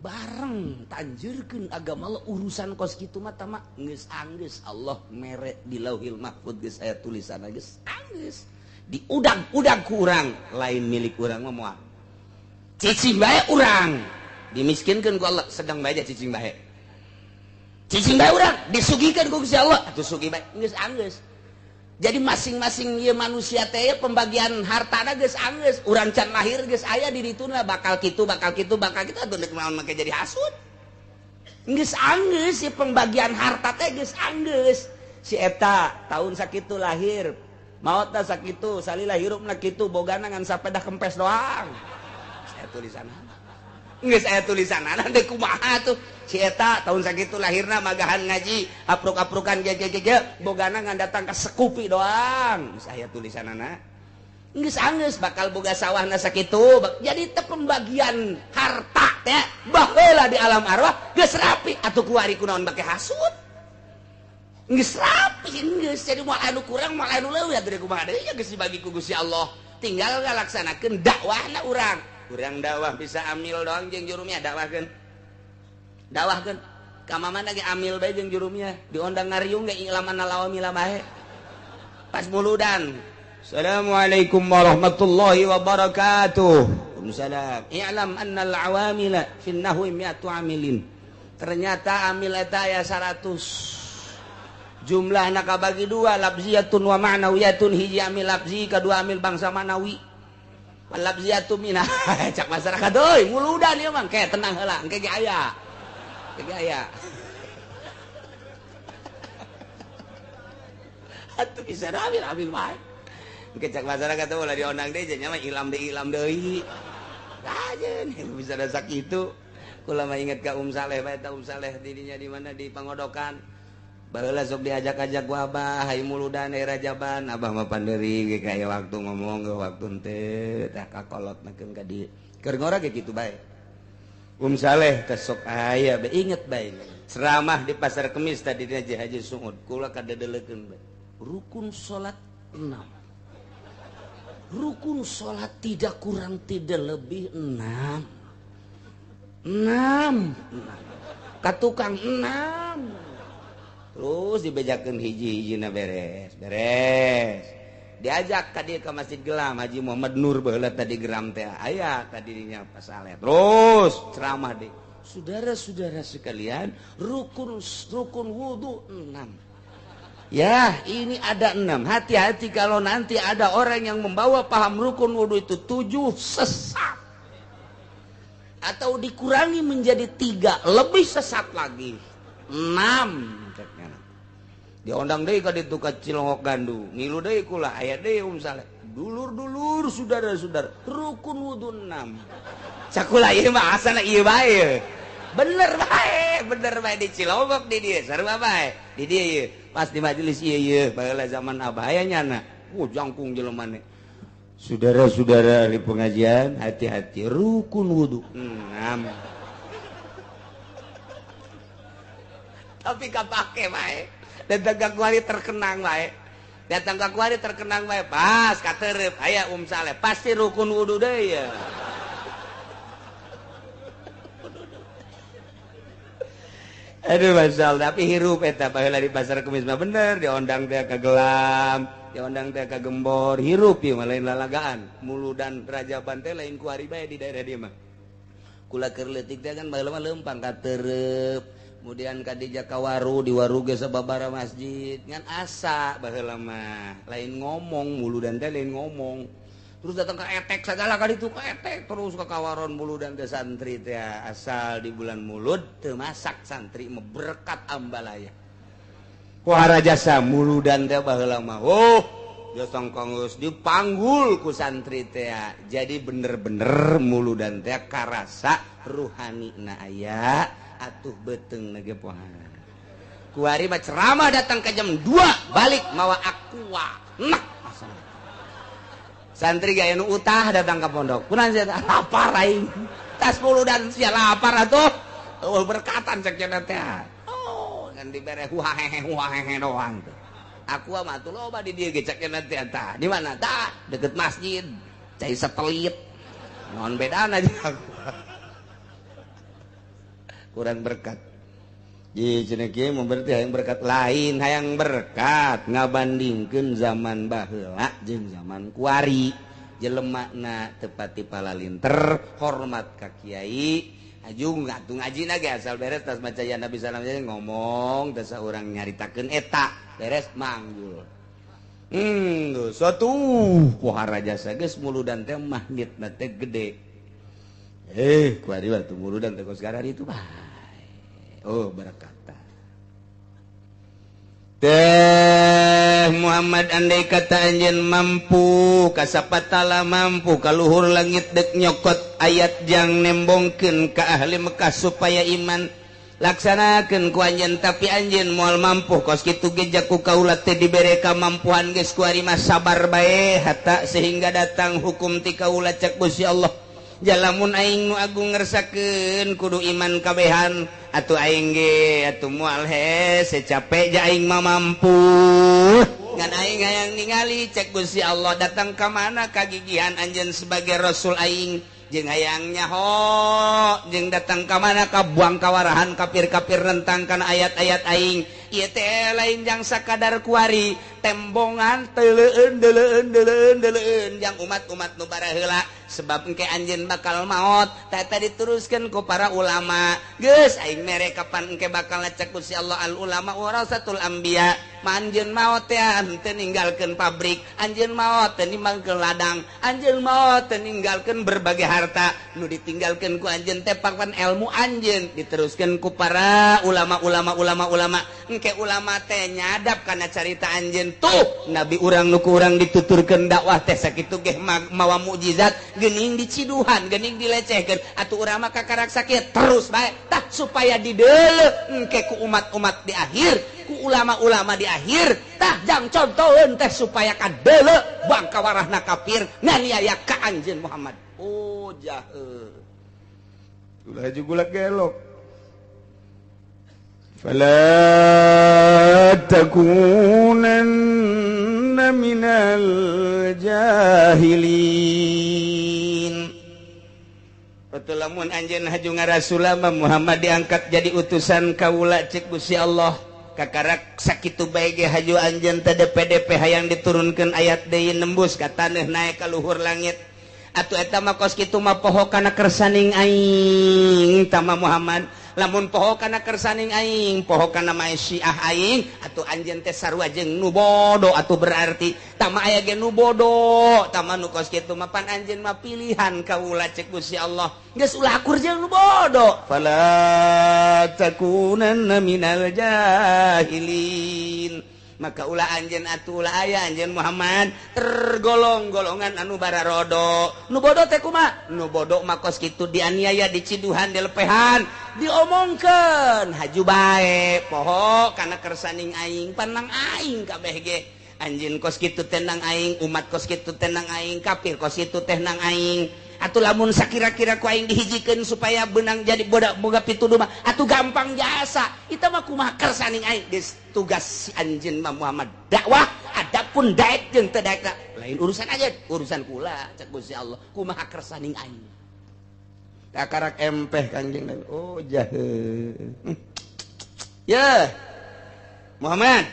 Bareng tanjurkeun agama Allah urusan kos kitu mah tama geus anggeus Allah mere di Lauhil Mahfuz geus aya tulisanna geus anggeus di udang-udang ku urang lain milik urang mah moal cicing bae urang dimiskinkeun ku Allah sedang bae cicing bae urang disugikeun ku Gusti Allah atuh sugih bae geus anggeus. Jadi masing-masing ieu manusia teh pembagian hartana geus anggeus. Urang can lahir geus aya di dituna bakal kitu atuh deuk naon make jadi hasud. Geus anggeus si pembagian harta teh geus anggeus. Si eta tahun sakitu lahir, maotna sakitu, salila hirupna kitu, bogana ngan sapeda kempes doang. Saya tulisanna. Geus aya tulisanna teh kumaha tuh. Si eta tahun sakitu lahirna magahan ngaji apruk-aprukan gege bogana ngan datang ke sekupi doang saya tulisanana geus anggeus bakal boga sawahna sakitu jadi teh pembagian harta teh baheula di alam arwah geus rapi atuh kuari kunaon bake hasud geus rapi geus jadi moal anu kurang moal anu leuwih atuh kumaha deui geus dibagi ku Gusti Allah tinggal ngalaksanakeun dakwahna urang dakwah bisa amil doang jeung jurumnya dakwahkeun ka mamana ge amil bae jeung jurumnya diondang ngariung ge ilamanna lawamila bae pas muludan assalamualaikum warahmatullahi wabarakatuh waalaikumsalam i'lam annal awamila fin nahwi mi'atu amilin ternyata amil eta aya 100 jumlahna kabagi dua labziyatun wa ma'nawiyatun hiji amil labzi kadua amil bangsa manawi wal labziyatu minah cak masyarakat euy muludan ieu mah ke tenang heula engke ge aya gaya atuh bisa ambil bae kecak masyarakat tuh ulah diondang deui nya mah ilam deui ajeun bisa da sakitu kula mah inget ka Saleh bae ta Saleh dirinya di mana di Pangodokan baheula sok diajak-ajak ku Abah hayang muludan rajaban Abah mah pandeuring ge kaya waktu ngomong ge waktu teu tah kakolotnakeun ka dieu keur ngora ge kitu bae Saleh teh sok aya bae inget bae ceramah di pasar Kemis tadi di Haji Sungud kula kadedelekeun bae rukun salat 6 rukun salat tidak kurang tidak lebih 6 katukang 6 terus dibejakeun hiji-hijina beres diajak ka dieu ka Masjid Gelam Haji Muhammad Nur baheula tadi geram teh aya tadi dinya pas saleh terus ceramah deui saudara-saudara sekalian rukun wudu 6 ya ini ada 6 hati-hati kalau nanti ada orang yang membawa paham rukun wudu itu 7 sesat atau dikurangi menjadi 3 lebih sesat lagi 6 diondang deui ka ditu ka Cilongok Gandu ngilu deui kula aya deui Saleh dulur-dulur saudara-saudara rukun wudu 6 cakula ieu mah asana ieu bae bener bae di Cilongok di dieu sarua bae di dieu ieu pas di majelis ieu baheula zaman Abah aya nyana jangkung jelemane saudara-saudara di pengajian hati-hati rukun wudu 6 tapi kapake bae datang ka kuari terkenang bae pas katerep aya Saleh pasti rukun wudu deui ya aduh masalah tapi hirup eta baheula di pasar Kemis mah bener diondang teh ka Gelam diondang teh ka Gembor hirup ieu mah lain lalagaan muludan rajaban teh lain kuari bae di daerah dieu mah kula keur leutik teh kan baheula mah leumpang katerep kemudian kadija kawaru di waru ge sababara masjid ngan asa baheula mah lain ngomong muludan teh lain ngomong terus datang ke etek sagala ka ditu ka etek terus ka kawaron muludan teh santri teh asal di bulan Mulud teu masak santri mah berkat ambalaya kuara jasa muludan teh baheula mah jasa kanggeus dipanggul ku santri teh jadi bener-bener muludan teh karasa ruhanina aya atuh beteng nage pohana kuari mah ceramah datang ke jam 2 balik mawa aqua nah asal santri gaya nu utah datang ke pondok kunaon sia lapar aing tas muludan sia lapar atuh berkatan cek cenah teh kan dibere huahehe doang tuh aqua mah atuh loba di dieu ge cek cenah teh tah di mana tah deket masjid cai satelit naon bedana jeung aqua kurang berkat di cenah kieu mah berarti hayang berkat lain hayang berkat ngabandingkeun zaman baheula jeung zaman kuari jelemana teu pati palalinter hormat ka kiai ajung atuh ngajina ge asal beres tas maca ya Nabi sallallahu alaihi wasallam ngomong teu saurang nyaritakeun eta beres manggul suatu pohara jasa geus muludan teh magnetna teh gede kuari waktu muludan teh sekarang itu bae berkata teh Muhammad andai kata anjeun mampu kasapatala mampu ka luhur langit dek nyokot ayat jang nembongkeun ka ahli Mekah supaya iman laksanakeun ku anjeun tapi anjeun moal mampu kos kitu ge jaku kaula teh dibere kamampuan geus kuari mah sabar bae hatta sehingga datang hukum ti kaula cek Gusti Allah jalamun aing nu agung ngersakeun kudu iman kabehan atuh aing ge atuh moal hese capek ja aing mah mampu ngan aing hayang ningali cek Gusti Allah datang ka mana kagigihan anjeun sebagai rasul aing jeung hayang nyaho jeung datang ka mana ka buang kawarahan kafir-kafir rentang kana ayat-ayat aing ieu teh lain jang sakadar kuari tembongan deuleun yang umat-umat nu baraheula sebab engke anjeun bakal maot tata diteruskeun ku para ulama geus aing mere kapan engke bakal ngecek Gusti Allah al ulama warasatul anbiya anjeun maot teh henteu ninggalkeun pabrik anjeun maot teh ninggalkeun ladang anjeun maot teh ninggalkeun berbagai harta nu ditinggalkeun ku anjeun teh papan ilmu anjeun diteruskeun ku para ulama engke ulama teh nyadap kana carita anjeun anjeun tuh nabi urang nu ku urang dituturkeun dakwah teh sakitu ge mawa mukjizat geuning diciduhan geuning dilecehkeun atuh urang mah kakarak sakit terus bae tah supaya dideuleu engke ku umat-umat di akhir ku ulama-ulama di akhir tah jang contoheun teh supaya kadeuleu bangka warahna kafir nganiaya ka anjeun Muhammad. Oh jaheul ulah juga gelok fala takunanna minal jahilin. Betul lamun anjeun haju ngarasul Muhammad diangkat jadi utusan kaula cek Gusti Allah kakarak sakitu bae ge haju anjeun teh DP hayang diturunkeun ayat deui nembus ka taneuh naek ka luhur langit atuh eta mah kos kitu mah poho kana kersaning aing tama Muhammad lamun poho kana kersaning aing poho kana mae Syiah aing atuh anjeun teh sarua jeung nu bodo atuh berarti tama aya ge nu bodo tama nu kos kitu mah pan anjeun mah pilihan kaula cek Gusti Allah geus ulah akur jeung nu bodo fala takunanna minal jahilin maka ulah anjeun atuh ulah aya anjeun Muhammad tergolong-golongan anu bararodo nu bodo teh kumaha nu bodo mah kos kitu dianiaya diciduhan dilepehan diomongkeun haju bae poho kana kersaning aing panang aing kabeh ge anjeun kos kitu teh nang aing umat kos kitu teh nang aing kafir kos kitu teh nang aing atuh lamun sakira-kira ku aing dihijikeun supaya beunang jadi boga pituduh mah atuh gampang jasa eta mah kumaha kersaning aing geus tugas si anjeun mah Muhammad dakwah adapun daek jeung teu daek lain urusan aja urusan kula cek Gusti Allah kumaha kersaning aing kakarak empeh kanjeng Nabi oh jaheul ya Muhammad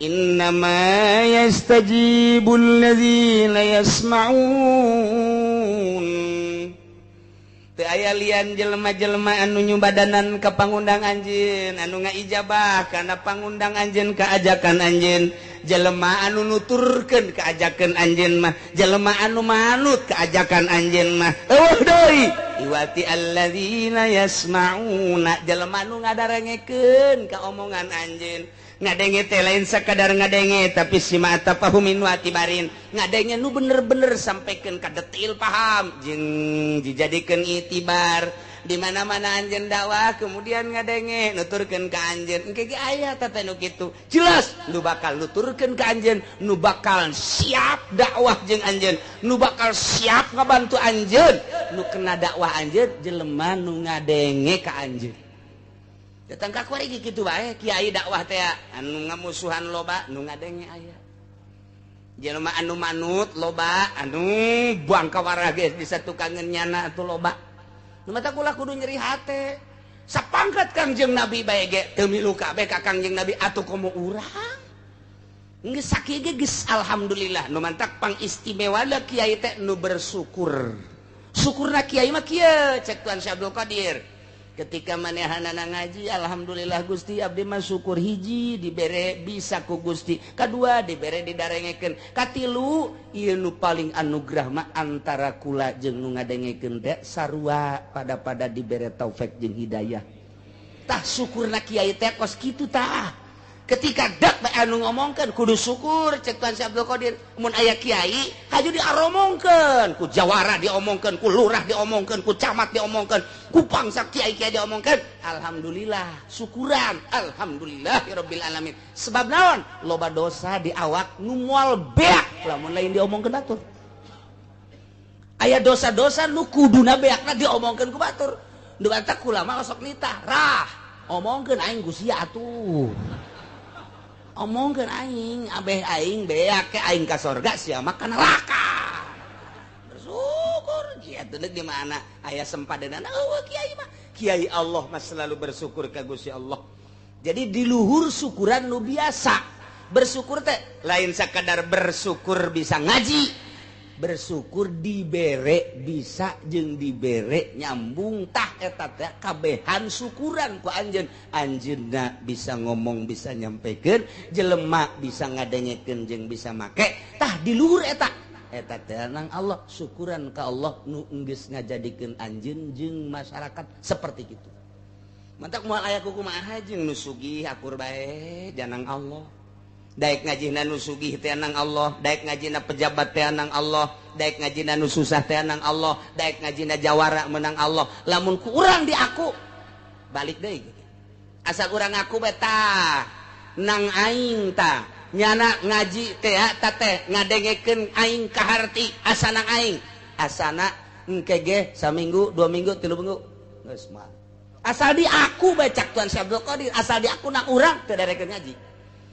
innama yastajibul ladzina yasma'un teu aya lian jelema-jelema anu nyumbadanan ka pangundang anjeun anu ngaijabah kana pangundang anjeun ka ajakan anjeun jelema anu nuturkeun ka ajakan anjeun mah jelema anu manut ka ajakan anjeun mah eueuh deui iwati alladzina yasma'una jelema anu ngadarengekeun ka omongan anjeun ngadenge teh lain sakadar ngadenge tapi simata pahumin watibarin ngadenge nu bener-bener sampaikan ka detail paham jeung dijadikeun itibar di mana-mana anjeun dakwah kemudian ngadenge nuturkeun ka anjeun engke ge aya tata nu kitu jelas nu bakal nuturkeun ka anjeun nu bakal siap dakwah jeung anjeun nu bakal siap ngabantu anjeun nu kena dakwah anjeun jelema nu ngadenge ka anjeun datang ka kuari kitu bae kiai dakwah teh anu ngamusuhan loba nu ngadenge aya jelema anu manut loba anu bangka warah geus di satukangeun nyana atuh loba nu mata kula kudu nyeri hate sapangkat Kangjeng Nabi bae ge teu milu kabeh ka Kangjeng Nabi atuh komo urang geus sakieu ge geus alhamdulillah nu mantak pangistimewa da kiai teh nu bersyukur syukurna kiai mah kieu cek Tuan Syekh Abdul Qadir ketika manehanana ngaji alhamdulillah Gusti abdi mah syukur hiji dibere bisa ku Gusti kadua dibere didarengekeun katilu ieu nu paling anugerah mah antara kula jeung nu ngadengekeun teh sarua pada dibere taufik jeung hidayah tah syukurna kiai teh kos kitu tah ketika dak bae anu ngomongkeun kudu syukur cek Tuan Syekh Abdul Qadir mun aya kiai haju diaromongkeun ku jawara diomongkeun ku lurah diomongkeun ku camat diomongkeun ku pangsa kiai-kiai diomongkeun alhamdulillah syukuran alhamdulillahirabbil alamin sebab naon loba dosa di awak nu moal beak lamun lain diomongkeun batur aya dosa-dosa nu kuduna beakna diomongkeun ku batur nu batak ulama osok nitah rah omongkeun aing Gusti atuh omongkeun aing abeh aing beak ke aing ka sorga sia mah ka neraka bersyukur kitu deuk di mana aya sempadeunana eueuh kiai mah kiai Allah mah selalu bersyukur ka Gusti Allah jadi di luhur syukuran nu biasa bersyukur teh lain sakadar bersyukur bisa ngaji bersyukur dibere bisa jeung dibere nyambung tah eta teh kabehan syukuran ku anjeun anjeunna bisa ngomong bisa nyampekeun jelema bisa ngadengekeun jeung bisa make tah di luhur eta teh nang Allah syukuran ka Allah nu geus ngajadikeun anjeun jeung masyarakat seperti kitu mantak moal aya kumaha jeung nu sugih akur bae janang Allah daek ngajina nu sugih teh nang Allah, daek ngajina pejabat teh nang Allah, daek ngajina nu susah teh nang Allah, daek ngajina jawara menang Allah. Lamun ku urang di aku balik deui asal urang aku beta nang aing ta nyana ngaji teh ta teh ngadengekeun aing kaharti asana aing asana engke ge saminggu 2 minggu 3 minggu geus mah asal di aku bacak Tuan Syekh Abdul Qadir asal di aku nang urang teu darekeun ngaji.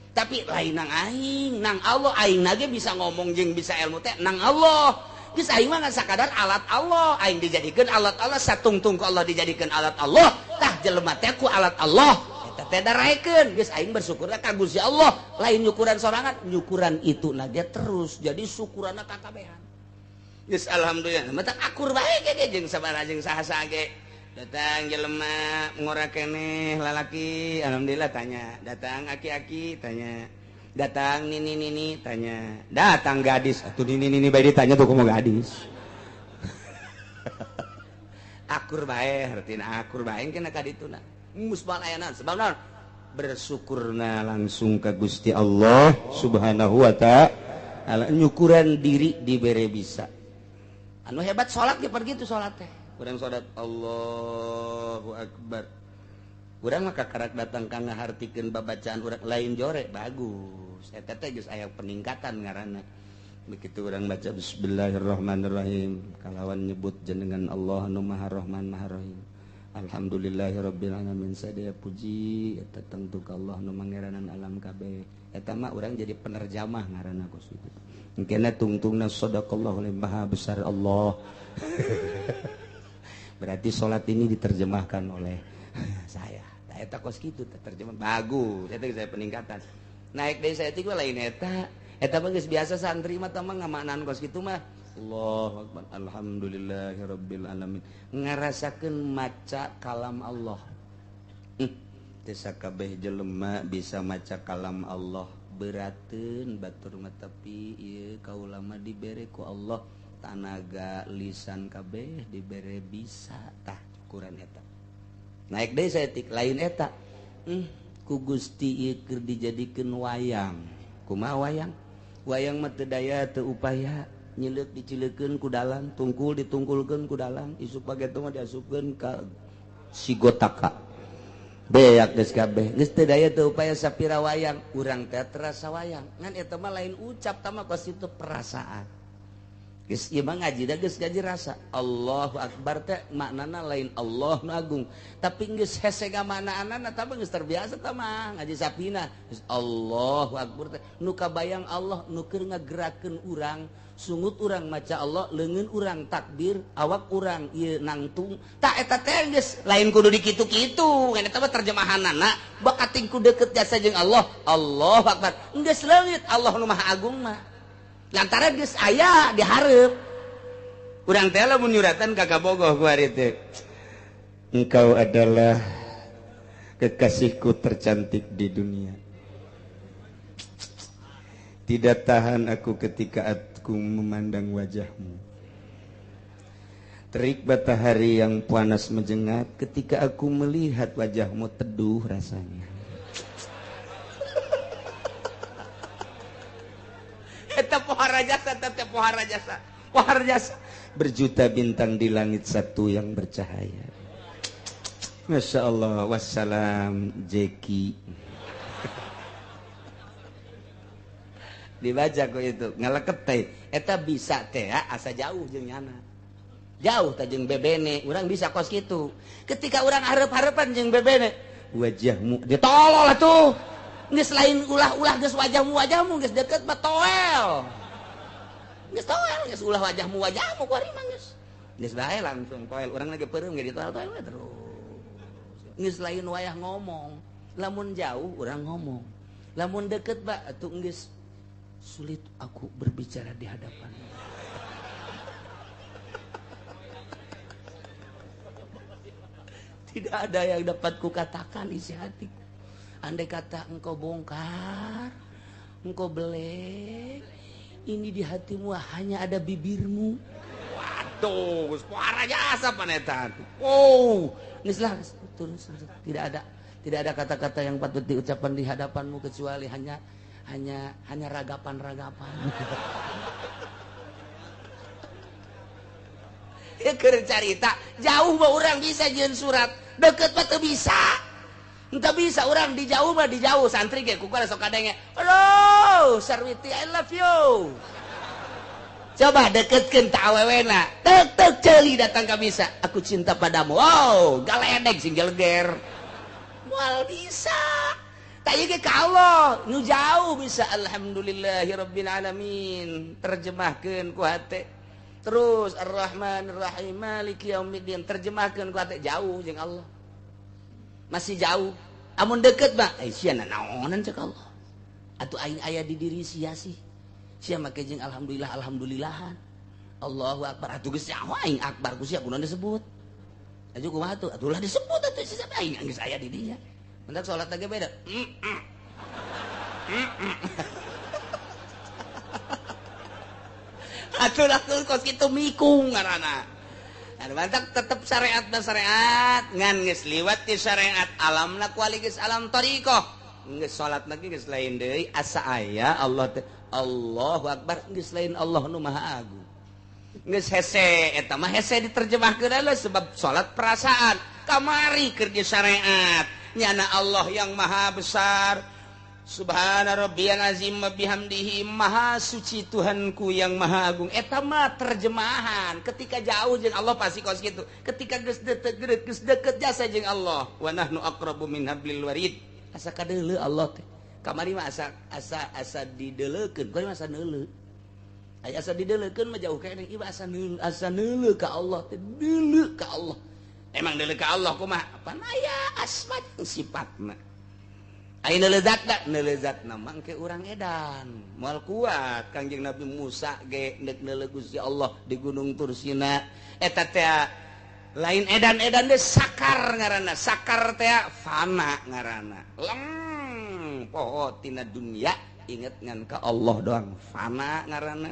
Tapi lain nang aing, nang Allah aing nage bisa ngomong jeung bisa ilmu teh nang Allah. Geus aing mah sakadar alat Allah, aing dijadikeun alat Allah, satungtung ku Allah dijadikeun alat Allah. Tah jelema teh ku alat Allah. Eta teh daraekeun, geus aing bersyukurna ka Gusti Allah. Lain nyukuran sorangan, nyukuran itu nage terus jadi syukuranna kakabehan. Geus alhamdulillah, mah akur bae ge jeung sabaraha jeung saha-saha ge. Datang jelema ngora keneh lalaki alhamdulillah tanya, datang aki-aki tanya, datang nini tanya, datang gadis atuh nini bae ditanya tuh kumaha gadis. Akur bae hartina akur bae kena ka dituna musbal ayana sebab naon bersyukurna langsung ka Gusti Allah Subhanahu wa taala nyukuran diri dibere bisa anu hebat salat ge pergi tuh salat teh. Urang salat Allahu Akbar. Urang mah kakarak datang ka ngahartikeun babacaan urang lain jore bagus. Eta teh geus aya peningkatan ngaranna. Begitu urang baca bismillahirrahmanirrahim kalawan nyebut jenengan Allah anu Maha Rahman Maha Rahim. Alhamdulillahirabbil alamin sadaya puji eta tengtu ka Allah nu mangeranan alam kabeh. Eta mah urang jadi penerjemah ngaranna ku situ. Engkena tungtungna sadaqallahul maha besar Allah. Berarti sholat ini diterjemahkan oleh saya. Nah, eta kos kitu terjemah bagus. Eta saya peningkatan. Naik dari saya tiga lain eta. Eta mah geus biasa santri mah tah ngamaknaan kos kitu mah. Allahu Akbar. Alhamdulillahirabbil alamin. Ngarasakeun maca kalam Allah. Teu sakabeh jelema bisa maca kalam Allah. Berateun batur mah tapi ieu kaula mah dibere ku Allah tanaga lisan kabeh dibere bisa tah ukuran eta naik deui saeutik lain eta ku Gusti ieu keur dijadikeun wayang kumaha wayang mah teu daya teu upaya nyileuk dicileukeun ku dalang tungkul ditungkulkeun ku dalang isuk pagetu mah diasupkeun ka sigotaka beak geus kabeh geus teu daya teu upaya sapira wayang urang teh terasa wayang ngan eta mah lain ucap tah mah kos itu perasaan. Geus ieu mah ngaji da geus ngaji rasa. Allahu Akbar teh maknana lain Allah nu agung. Tapi geus hese gamanana tah geus terbiasa tah mah ngaji sapina. Geus Allahu Akbar teh nu kabayang Allah nu keur ngagerakeun urang, sungut urang maca Allah, leungeun urang takbir, awak urang ieu nangtung. Tah eta teh geus lain kudu dikitu-kitu. Ngan eta mah terjemahanana bakating ku deukeut jasa jeung Allah. Allahu Akbar. Geus leungit Allah nu maha agung mah. Lantaran geus aya dihareup. Urang teh lamun nyuratan ka kabogoh ku ari teh. Engkau adalah kekasihku tercantik di dunia. Tidak tahan aku ketika aku memandang wajahmu. Terik matahari yang panas menjengat ketika aku melihat wajahmu teduh rasanya. Eta pohara jasa, tete pohara jasa. Pohara jasa. Berjuta bintang di langit satu yang bercahaya. Masya Allah. Wassalam Jeki. Dibaca kok itu. Ngaleket teh. Eta bisa teh asa jauh jeung nyana. Jauh teh jeung bebene. Urang bisa kos kitu. Ketika urang hareup-hareupan jeung bebene. Wajahmu. Ditolol atuh. Geus lain ulah-ulah geus wajahmu geus deket mah toel. Geus toel geus ulah wajahmu kuari mah geus. Geus bae langsung toel. Urang lagi peureum ge ditoel-toel we terus. Geus lain wayah ngomong. Lamun jauh urang ngomong. Lamun deket ba atuh geus sulit aku berbicara di hadapan. Tidak ada yang dapat kukatakan isi hatiku. Andai kata engkau bongkar, engkau belek, ini di hatimu hanya ada bibirmu. Waduh, suara jasa panetan. Oh, nislah tidak ada kata-kata yang patut diucapkan di hadapanmu kecuali hanya hanya ragapan-ragapan. Ya keur carita jauh mah urang bisa jeung surat, deket mah teu bisa. Entah bisa orang di jauh mah di jauh, santri ge kukala sok kadenge. Halo, Sarwiti I love you. Coba deketkeun ta awewena. Tek ceuli datang ka bisa. Aku cinta padamu. Wow, galedeg sing gelger. Moal bisa. Tak ieu ge ka Allah, nu jauh bisa. Alhamdulillahirabbil alamin. Terjemahkeun ku hate. Terus Ar-Rahmanir Rahim Maliki Yaumiddin terjemahkeun ku hate jauh jeung Allah. Masih jauh. Amun deket mah sia naonan cek Allah. Atuh aing aya di diri sia sih. Sia make jeung alhamdulillahan. Allahu akbar. Atuh geus nyaho aing akbar ku sia kunaon disebut. Aju kumaha atuh? Atuh lah disebut atuh sia aing geus aya di dinya. Mentak salat ge beda. Atuh lah kos kitu mikung ngaranna. Anu mantak tetep syariat dan syariat ngan geus liwat ti syariat alamna ku ali geus alam thariqah. Geus salatna ge geus lain deui asa aya Allah teh Allahu akbar geus lain Allah nu maha agung. Geus hese eta mah hese diterjemahkeun adalah sebab salat perasaan. Kamari keur di syariat nyana Allah yang maha besar. Subhana rabbiyal azim wa bihamdihi maha suci Tuhanku yang maha agung. Eta mah terjemahan. Ketika jauh jeung Allah pasti kos kitu. Ketika geus deket jasa jeung Allah. Wa nahnu aqrabu min hablil warid. Asa kadeuleu Allah teh. Kamari mah asa dideuleukeun. Kamari mah asa neuleu. Aya asa dideuleukeun mah jauh kene ieu asa neuleu ka Allah teh. Deuleu ka Allah. Emang deuleu ka Allah kumaha? Apana aya asma jeung sifatna. Aina lezatna mangke urang edan moal kuat Kangjeng Nabi Musa ge neuk neuleuh Gusti Allah di Gunung Tursina eta teh lain edan-edan teh sakar ngaranna sakar teh fana ngaranna poho tina dunya inget ngan ka Allah doang fana ngaranna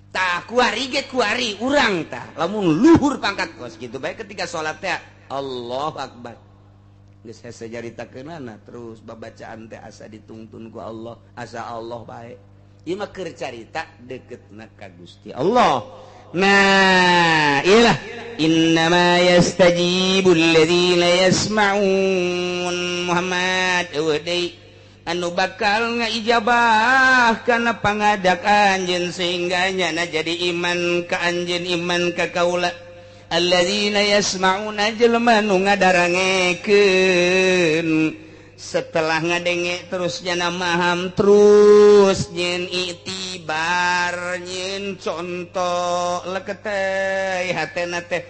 tah kuari ge kuari urang tah lamun luhur pangkat kos kitu bae ketika salat teh Allahu akbar. Geus hese jaritakeunana terus babacaan teh asa ditungtun ku Allah asa Allah bae ieu mah keur carita deketna ka Gusti Allah. Nah iyalah innama yastajibul ladzina yasma'un Muhammad eueuh deui anu bakal ngaijabah kana pangadak anjeun sehingga nyana jadi iman ka anjeun iman ka kaula. Alladzina yasma'una jelema nu ngadarangekeun setelah ngadenge terus nyana maham terus nyen itibar nyen contoh leketeh hatena teh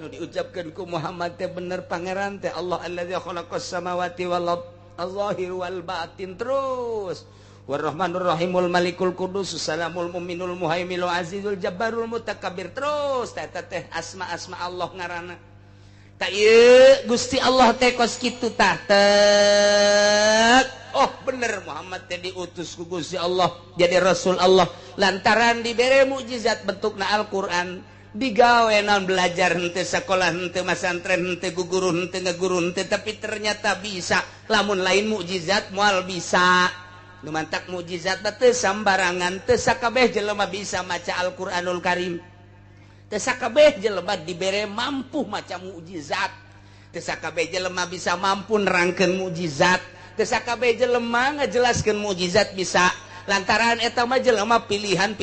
nu diucapkeun ku Muhammad teh bener pangeran teh Allah alladzi khalaqas samawati wal ardh az-zahir wal batin terus Warrahmanur Rahimul Malikul Qudus Salamul Muminul Muhaiminul Azizul Jabbarul Mutakabbir terus eta teh asma-asma Allah ngaranna. Ta ieu Gusti Allah teh kos kitu tah oh bener Muhammad teh diutus ku Gusti Allah jadi rasul Allah lantaran dibere mukjizat bentukna Al-Qur'an digawe naon belajar henteu sakola henteu masantren henteu guguru henteu ngaguru henteu tapi ternyata bisa lamun lain mukjizat moal bisa. Nu mantak mukjizat teh sambarangan teu sakabeh jelema bisa maca Al-Qur'anul Karim teu sakabeh jelema dibere mampu maca mukjizat teu sakabeh jelema bisa mampu nerangkeun mukjizat teu sakabeh jelema ngajelaskeun mukjizat bisa lantaran eta mah jelema pilihan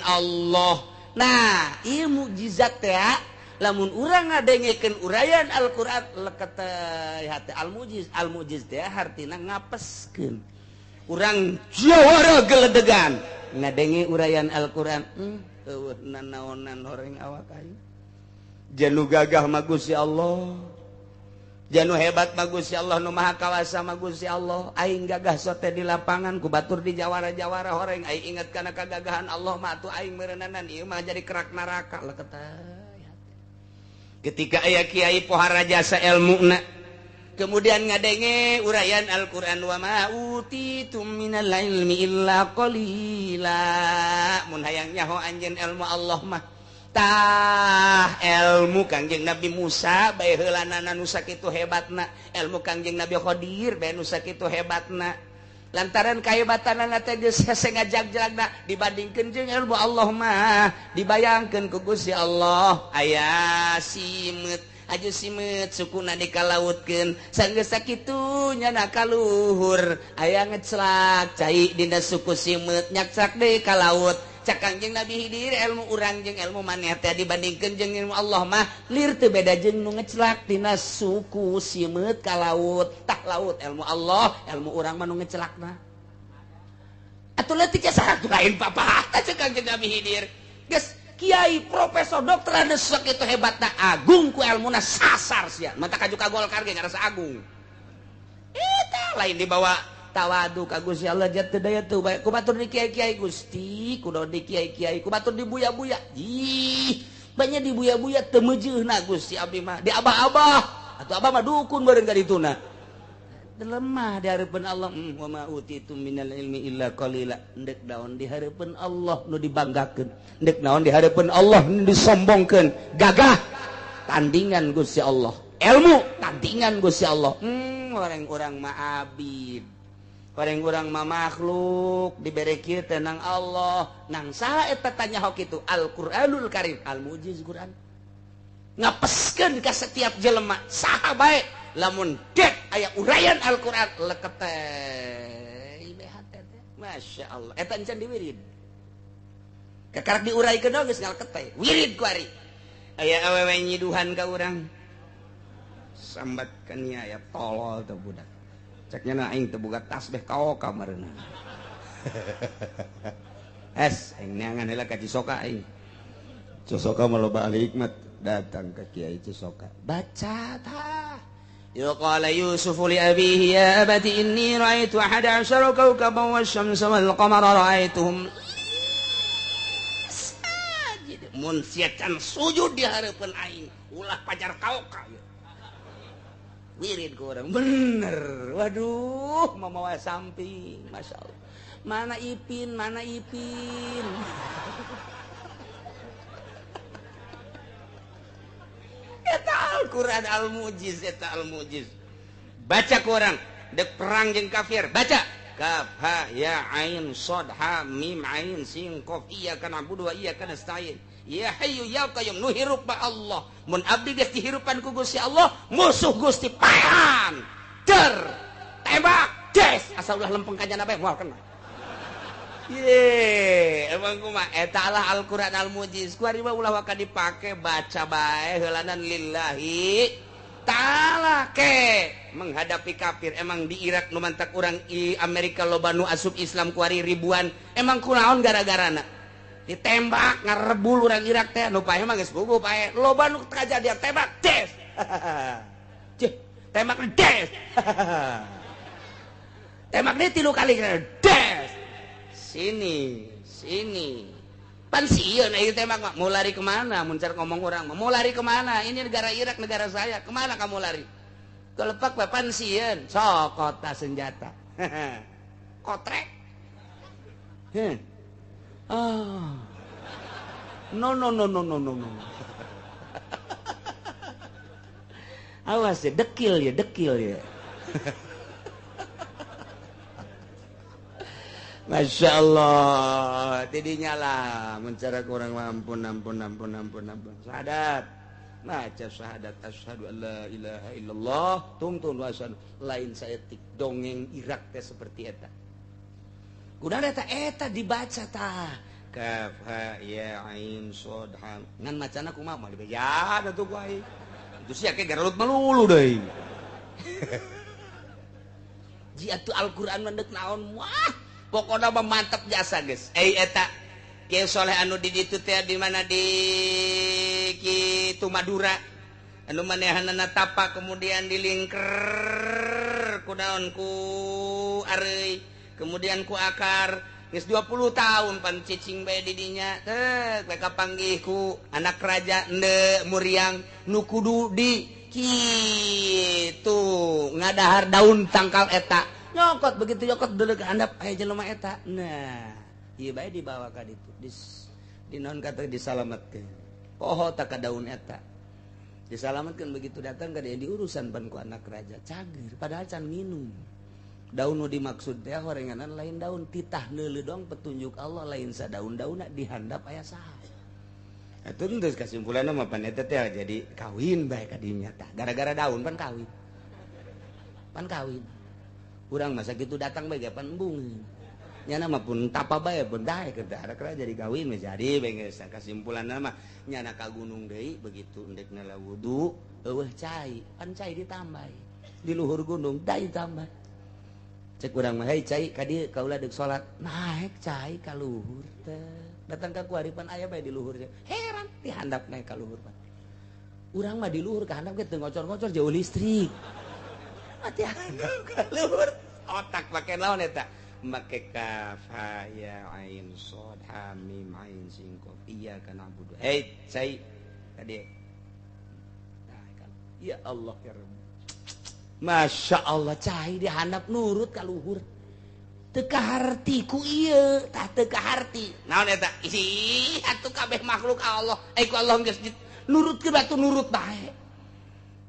Allah. Nah ieu mukjizat teh lamun urang ngadengekeun urayan Al-Qur'an leketeh hate al-mujiz teh hartina ngapeskeun urang jawara geledegan ngadenge urayan Al-Qur'an eueuh nanaonan horeng awak aing janu gagah mah Gusti Allah janu hebat mah Gusti Allah nu maha kawasa mah Gusti Allah aing gagah sote di lapangan ku batur di jawara-jawara horeng aing inget kana kagagahan Allah mah atuh aing meureunanan ieu mah jadi kerak neraka leketeh ketika aya kiai pohara jasa ilmuna kemudian ngadenge urayan Al-Qur'an wa ma utitum minal ilmi illa qalila mun hayang nyaho anjeun ilmu Allah mah tah ilmu Kangjeng Nabi Musa bae heulanan nu sakitu hebatna ilmu Kangjeng Nabi Khadir bae nu sakitu hebatna lantaran kahebatanana teh geus ngajag-jagna dibandingkeun jeung ilmu Allah mah dibayangkeun ku Gusti Allah aya simeut aju simeut sukuna dikalautkeun sanggeus sakitu nyana kaluhur aya ngeclak cai dina suku simeut nyakcak deui ka laut cak Kangjeng Nabi Khidir ilmu urang jeung ilmu maneh teh dibandingkeun jeung ilmu Allah mah lir teu beda jeung nu ngeclak dina suku simeut ka laut tah laut ilmu Allah ilmu urang mah nu ngeclakna atuh leutik saha tu lain papah tah cak Kangjeng Nabi Khidir geus kiai profesor dokter anu sok itu hebatna agung ku ilmuna sasar sia mata kaju ka Golkar ge ngarasa agung eta lain dibawa tawadu ka Gusti Allah jatuh daya tuh bae ku batur di kiai-kiai Gusti kudu di kiai-kiai ku batur di buya-buya ih banyak di buya-buya teu meujeuhna Gusti abdi mah di abah-abah atuh abah mah dukun beureung ka dituna lemah di hareupeun Allah wa ma utitu minal ilmi illa qalila endek naon di hareupeun Allah nu dibanggakeun endek naon di hareupeun Allah nu disombongkeun gagah tandingan Gusti Allah ilmu tandingan Gusti Allah orang-orang mah abid orang-orang mah makhluk dibere kieu teh nang Allah nang saha eta tanya hok itu Al-Qur'anul Karim al-mujiz Quran ngapeskeun ka setiap jelema saha bae lamun dek aya uraian Al-Qur'an leket teh ibehat teh Masya Allah eta encan diwirid kakarak diuraykeun geus ngaleket teh wirid ku ari aya awewe nyiduhan ka urang sambat ka nya aya tolol teh budak ceknya na aing teu boga tasbih kao kamarna aing neangan heula ka Cisoka aing Cisoka mah loba ahli hikmat datang ke Kiai Cisoka baca tah يقال يوسف لأبيه يا أبت إني رأيت 11 كوكبا والشمس والقمر رأيتهم ساجد mun siacan sujud di hareupeun aing ulah pajar kaoka wirid ku urang bener waduh mamawa samping Masya Allah mana Ipin eta Al-Quran al-mujiz eta al-mujiz baca ku urang dek perang jeung kafir baca kaf ha ya ain shad ha mim ain sin qaf iyyaka na'budu wa iyyaka nasta'in ya hayyu ya qayyum nu hirup ba Allah mun abdi geus dihirupan ku Gusti Allah musuh Gusti paehan ter tembak des asa ulah lempeng ka jana bae moal kena ye emang kumaha eta lah Al-Qur'an al-mujiz ku ari mah ulah waka dipake baca bae heulanan lillahi ta'ala ke menghadapi kafir emang di Irak nu mantak urang i Amerika loba nu asup Islam ku ari ribuan emang kunaon gara-garana ditembak ngarebul urang Irak teh nu paeh mah geus puguh paeh loba nu kajadian tembak des cih tembak des tembak deui 3 kali des sini pan sieun ieu teh mah mau lari kemana mun car ngomong urang mah mau lari kemana ini negara Irak negara saya kemana kamu lari kelepak bae pan sieun sok kota senjata kotrek no awas ya dekil ya Masya Allah tidinya lah mencari kurang ampun syahadat maca syahadat asyhadu an la ilaha illallah tungtun wa asyhadu lain saeutik dongeng Irak teh seperti eta kunaon eta dibaca tah kaf ha ya ain shad ha ngan macana kumaha mah dibejan atuh ku aing itu sia ke garlut melulu deui ji atuh Al-Qur'an mendek naon wah pokoknya mantap jasa guys eta Kiai Soleh anu di ditu teh di mana di Kitu Madura anu manehanana tapak kemudian dilingker kunaon ku areuy kemudian ku akar geus 20 tahun pan cicing bae di dinya teh mereka panggih ku anak raja ende muriang nu kudu di kitu ngadahar daun tangkal eta nyokot begitu nyokot dulu ke handap aya jelema eta nah ieu bae dibawa ka ditu di naon kata disalametkeun poho tak ka daun eta disalametkeun begitu datang ka dia diurusan pan ku anak raja cager padahal can minum daun nu dimaksud teh horenganan lain daun titah neuleuh dong petunjuk Allah lain sadaun-daunna dihandap aya saha. Atuh geus kasimpulanna mah pan eta teh jadi kawin bae ka dinya tah. Gara-gara daun pan kawin. Pan kawin. Urang masa kitu datang bae pan embung. Nyana mah pun tapa bae pun dae keur ada jadi kawin mah jadi bae geus kasimpulanna mah nyana ka gunung deui begitu endek nala wudu eueuh cai pan cai ditambah di luhur gunung dai tambah. Cek urang mah, hei cai ka dieu kaula deuk salat naek cai ka luhur teh. Datang ka kuaripan aya bae di luhur. Heran dihandap naik ka luhur pan. Urang mah di luhur ka handap ge teu ngocor-ngocor jauh listrik. Mati handap ka luhur. Otak pake naon eta? Make kaf ha ya ain shad ha mim ain sin qaf iyyaka na'budu. Hei cai ka dieu. Ya Allah ya Rabb. Masya Allah cai dihandap nurut ka luhur. Teka harti ku ieu tah teka harti naon eta isi atuh kabeh makhluk Allah ku Allah geus nurutkeun batu nurut bae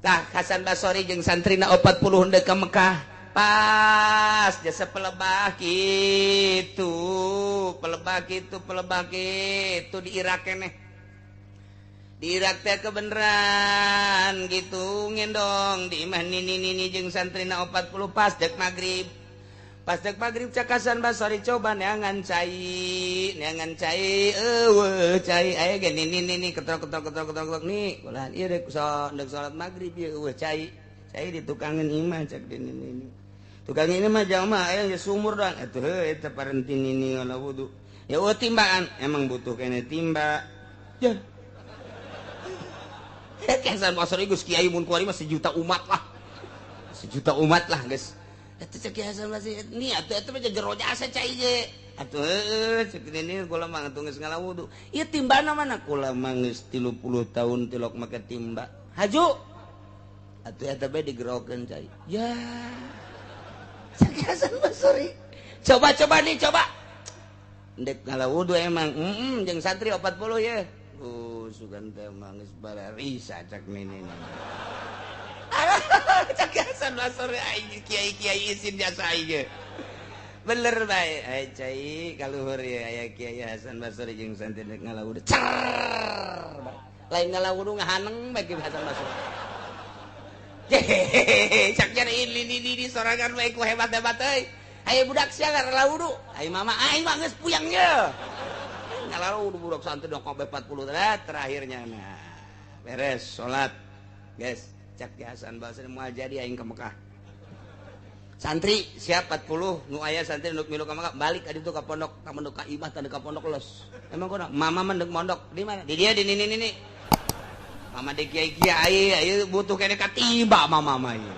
tah Hasan Basri jeung santrina 40 henteu ka Mekah pas jasa pelebah kitu di Irak keneh di Irak teh kebeneran gitu ngendong di imah nini jeung santrina 40 pas dek magrib. Pas dek maghrib cak Hasan Basri coba neangan cai eueuh cai aya ge nini ketok nih kulaan ieu dek salat maghrib ieu eueuh cai di tukangan imah cak di nini tukang ini mah jalma aya ge sumur doang atuh heuh eta parenti nini ngalah wudu ya eueuh timbaan emang butuh kene timba ya Hasan Basri geus kiai mun kuari mah sejuta umat lah geus. Atuh cek Hasan Basri ni atuh mah jero jasa cai ge. Atuh heueuh cek ini kula mah atuh geus ngalamudu. Ieu timbana mana kula mah geus 30 tahun tilok make timba. Haju. Atuh eta bae digerokeun cai. Ya. Cek Hasan Basri. Coba nih. Ndek ngalamudu emang. Jeung santri 40 ya. Sugan teh mah geus bararisa cek nini. Cak Hasan Basri kiai izin jasa ieu. Bener bae. Ai cai kaluhur ye aya Kiai Hasan Basri jeung santri ngalawudu. Lain ngalawudu ngahaneng bae Kiai Hasan Basri. Cak jar ini sorangan bae ku hebat-hebat euy. Aya budak sia ngalawudu. Ai mama aing mah geus puyang ye. Ngalawudu budak santri dong 40 terakhirnya nah. Beres salat. Guys. Cak Hasan Basri moal jadi aing ka Mekah. Santri siap 40 nu aya santri nu milu ka Mekah balik ka ditu ka pondok, ka pondok ka imah teh ka pondok los. Emang kunaon? Mama mah deuk mondok di mana? Di dia di nini. Mama di kiai aya butuh kene katiba mama mah ieu.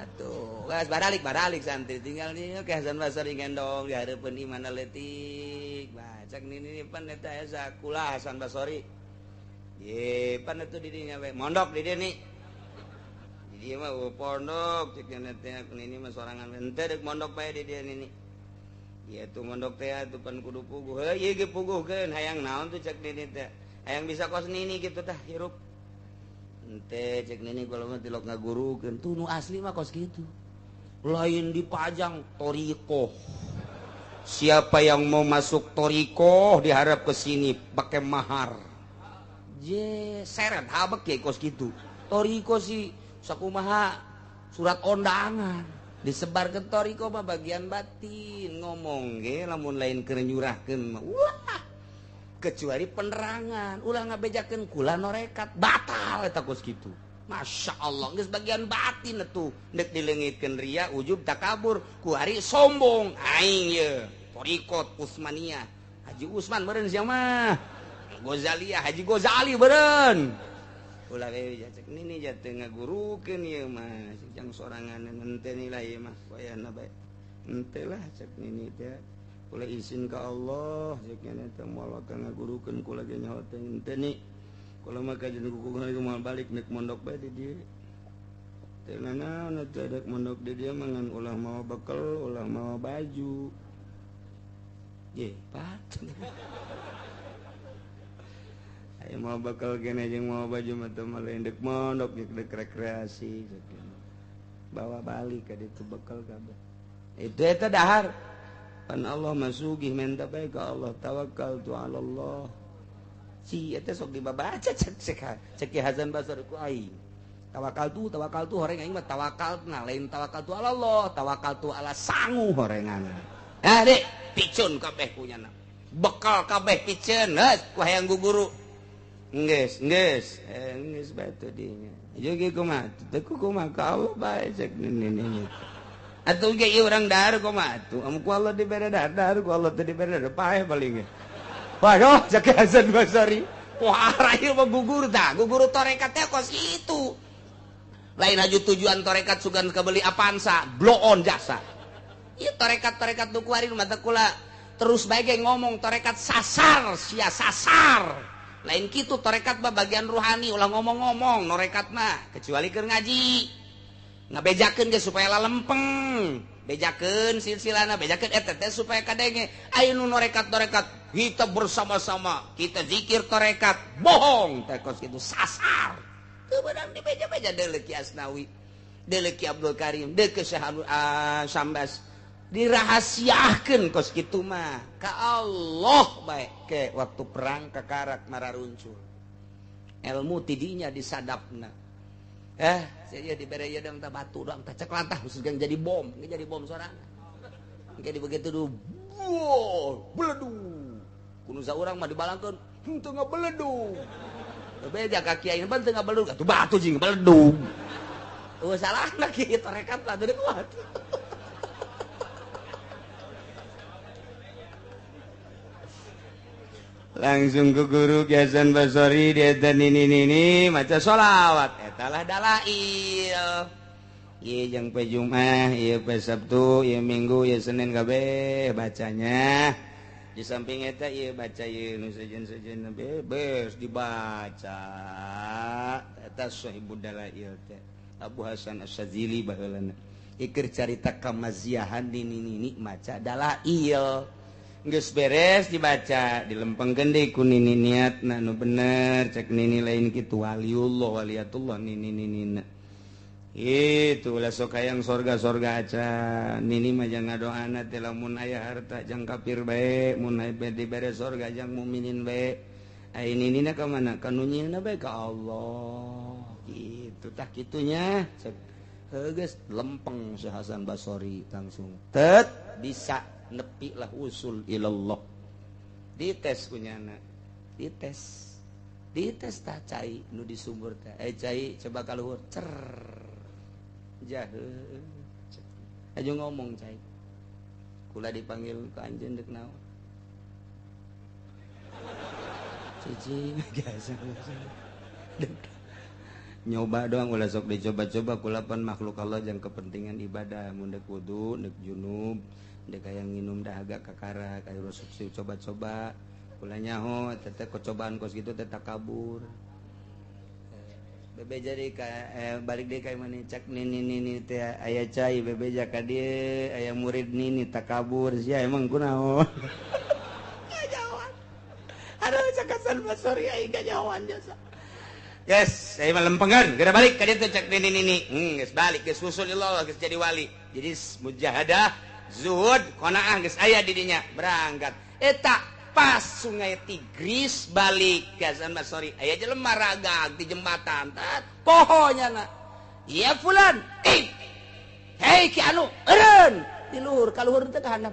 Atuh, geus baralik santri tinggal dieu ke Hasan Basri ngendong di hareupeun imahna leutik. Cak nini pan eta asa kula Hasan Basri. Ye pan atuh di dinya we mondok di dieu nih. Dia mah pondok cek teh ini mah sorangan henteu deuk mondok bae di dieu nini. Ieu tuh mondok teh atuh pan kudu puguh. Ieu ge puguhkeun hayang naon tuh cek nini teh. Hayang bisa kos nini kitu tah hirup. Henteu cek nini kula mah tilok ngagurukeun. Tuh nu asli mah kos kitu. Lain dipajang torikoh. Siapa yang mau masuk torikoh diharap ke sini pakai mahar. Seret habek ya kos kitu. Torikoh sih sakumaha surat undangan disebar ke toriko mah bagian batin ngomong ge lamun lain keur nyurahkeun mah wah kecuali penerangan ulah ngabejakeun kula norekat batal eta kos kitu. Masya Allah geus bagian batin atuh dek dileungitkeun ria ujub takabur ku ari sombong aing ye toriko Utsmaniyah Haji Usman beureun sia mah Ghazaliyah Haji Ghazali beureun ulah we cek nini jatuh ngagurukeun ieu mah jang sorangan henteu lah ieu mah wayahna bae henteu lah cek nini teh kula izin ka Allah cek nya teh moal ka ngagurukeun kula ge nyaho teh henteu ni kula mah kajian kukuh moal balik nek mondok bae di dieu teh naon atuh dek mondok di dieu mah ngan ulah mau bekal ulah mau baju ye pat mau bakal kene jeung mau baju mah teh malah dek mondok dek rekreasi bawa balik ka ditu bekal kabeh itu eta dahar pan Allah masugih minta bae ka Allah tawakkaltu ala Allah si eta sok dibabaca cek Hasan Basri ku aing tawakal tu horeng aing mah tawakal nah lain tawakal tu ala Allah tawakal tu ala sangu horengan dek picun kabeh punyana bekal kabeh picun ku hayang guguru geus batu dinya juga kumaha teu kumaha ka Allah bae cek ini atuh ge ieu urang dahar kumaha atuh amun ku Allah dibere dahar ku Allah teu dibere dahar paeh paling waduh cek Hasan Basri wah rayu mah guguru torekat teh kos itu lain haju tujuan torekat sugan kabeli apansa blow on jasa ieu torekat nu kuari mah teu kula terus bae ge ngomong torekat sasar sia sasar lain kitu torekat mah bagian ruhani ulah ngomong-ngomong norekat mah kecuali keur ngaji ngabejakeun ge supaya lalempeng bejakeun silsilana bejakeun eta teh supaya kadenge aya nu norekat kita bersama-sama kita zikir torekat bohong teh kos kitu sasar teu beunang di beja-beja deuleu Ki Asnawi deuleu Ki Abdul Karim deuleu Ki Syambas dirahasiakeun kos kitu mah ka Allah bae ke waktu perang kakarak mararuncul ilmu tidinya disadapna saya dibere ieu dang tah batu dang tah cek lantah geus jadi bom sorangan engke di begitu du beledu kudu saurang mah dibalangkeun teu ngabeledu beja ka kiai ban teu ngabeledu atuh batu jeung ngabeledu salahna kieu torekat lah teu kuat langsung ke guru Hasan Basri dia nini maca sholawat etalah dalail ieu jeung poe Jumat ieu poe Sabtu ieu Minggu ieu Senin kabeh bacanya di samping eta ieu baca ieu nu sejen-sejen bebes dibaca eta sahibud dalail teh Abu Hasan Asy-Syadzili baheulana ikir carita kamaziahan nini maca dalail geus beres dibaca dilempengkeun deui ku nini niatna nu bener cek nini lain kitu waliullah waliatullah nini itu ulah sok hayang sorga aca nini mah jang ngadoana teh lamun aya harta jang kafir bae mun aya dibere sorga jang mukminin bae ai ninina ka mana ka nu nyieunna bae ka Allah kitu tah kitunya cek geus lempeng si Hasan Basri langsung tet bisa nepi lah usul ilallah dites kunyana dites tah cai nu di sumur teh cai coba kaluhur cer jaheuh aju ngomong cai kula dipanggil ka anjeun deuk naon cicing biasa nyoba doang ulah sok dicoba-coba kula pan makhluk Allah yang kepentingan ibadah mun deuk wudu deuk junub dek hayang nginum dahaga kakara kayu rusuk coba-coba kula nyaho teteh kocobaan kos gitu teh takabur bebeja deui ka balik deui ka mana cak nini teh aya cai bebeja ka dieu aya murid nini takabur sia emang kunaon ngajawan aduh cak Hasan Basri aing ngajawan jasa yes saya mah lempengan geura balik ka dieu teh cak nini geus balik geus usulillah geus jadi wali jadi mujahadah zuhud qanaah geus aya di dinya berangkat eta pas sungai Tigris balik ke Hasan Basri aya jelema ragag di jembatan pohonya na iya fulan hei ki anu eureun di luhur ka luhur teh ka handap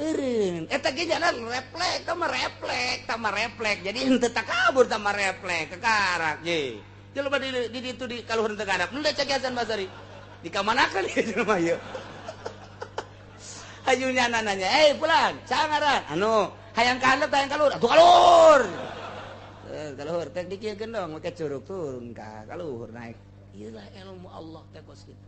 eureun eta ge jalan refleks tama refleks jadi henteu takabur tama refleks kekarak ye jelema di ditu di ka luhur teh ka handap nu da cek Hasan Basri di kamanakeun ieu jelema ieu ajunya nanya pulang sangaran anu hayang ka handap hayang kalur atuh kalur kalur teh dikiekeun dong make curug turun ka kaluhur naik ieu lah ilmu Allah teh kos kitu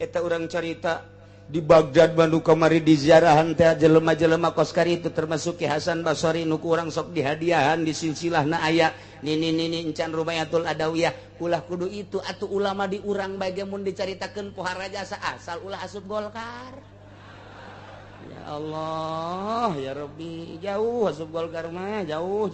eta urang carita di Baghdad Bandung kamari di ziarahan teh jelema-jelema kos kari itu termasuk Ki Hasan Basri nu urang sok dihadiahan di silsilahna aya nini encan Rubayatul Adawiyah ulah kudu itu atuh ulama di urang bae mun dicaritakeun pohara jasa asal ulah asup Golkar. Ya Allah, ya Rabbi, jauh asup Golkar mah, jauh.